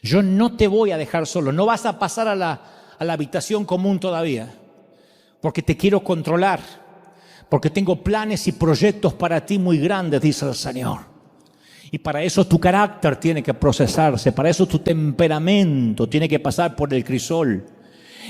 Yo no te voy a dejar solo. No vas a pasar a la habitación común todavía. Porque te quiero controlar. Porque tengo planes y proyectos para ti muy grandes, dice el Señor. Y para eso tu carácter tiene que procesarse, para eso tu temperamento tiene que pasar por el crisol.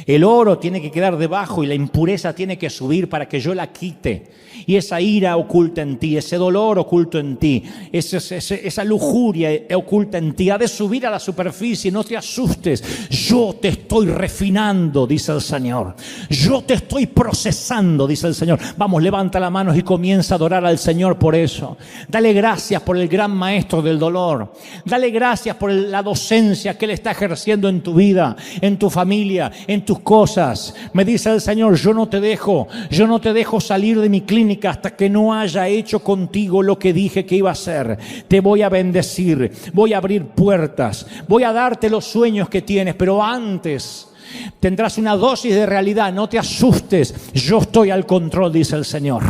El oro tiene que quedar debajo y la impureza tiene que subir para que yo la quite. Y esa ira oculta en ti, ese dolor oculto en ti, esa lujuria oculta en ti, ha de subir a la superficie, no te asustes. Yo te estoy refinando, dice el Señor. Yo te estoy procesando, dice el Señor. Vamos, levanta las manos y comienza a adorar al Señor por eso. Dale gracias por el gran maestro del dolor. Dale gracias por la docencia que Él está ejerciendo en tu vida, en tu familia, en tus cosas. Me dice el Señor, yo no te dejo salir de mi clínica hasta que no haya hecho contigo lo que dije que iba a hacer. Te voy a bendecir, voy a abrir puertas, voy a darte los sueños que tienes, pero antes tendrás una dosis de realidad. No te asustes, yo estoy al control, dice el Señor.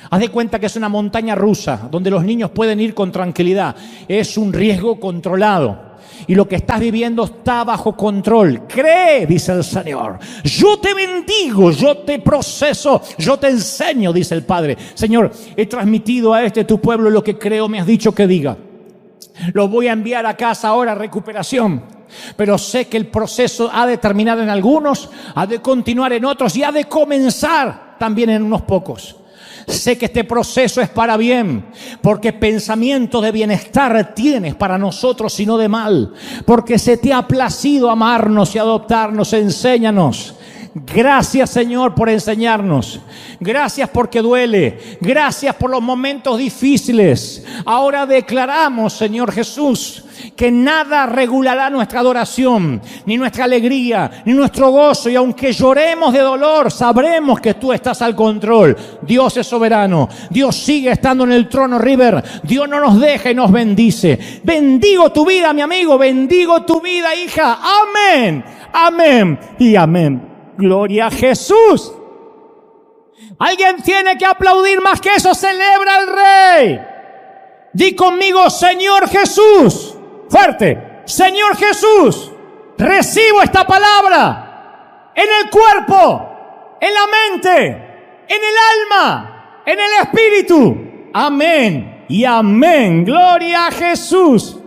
Haz de cuenta que es una montaña rusa donde los niños pueden ir con tranquilidad. Es un riesgo controlado. Y lo que estás viviendo está bajo control. Cree, dice el Señor. Yo te bendigo, yo te proceso, yo te enseño, dice el Padre. Señor, he transmitido a tu pueblo lo que creo me has dicho que diga. Lo voy a enviar a casa ahora, recuperación. Pero sé que el proceso ha de terminar en algunos, ha de continuar en otros y ha de comenzar también en unos pocos. Sé que este proceso es para bien, porque pensamiento de bienestar tienes para nosotros y no de mal, porque se te ha placido amarnos y adoptarnos. Enséñanos. Gracias, Señor, por enseñarnos. Gracias porque duele. Gracias por los momentos difíciles. Ahora declaramos, Señor Jesús, que nada regulará nuestra adoración, ni nuestra alegría, ni nuestro gozo. Y aunque lloremos de dolor, sabremos que tú estás al control. Dios es soberano. Dios sigue estando en el trono, River. Dios no nos deja y nos bendice. Bendigo tu vida, mi amigo. Bendigo tu vida, hija. Amén. Amén y amén. Gloria a Jesús. Alguien tiene que aplaudir más que eso. Celebra al Rey. Di conmigo, Señor Jesús. Fuerte. Señor Jesús, recibo esta palabra en el cuerpo, en la mente, en el alma, en el espíritu. Amén y amén. Gloria a Jesús.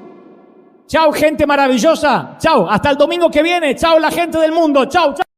Chao, gente maravillosa. Chao, hasta el domingo que viene. Chao, la gente del mundo. Chao, chao.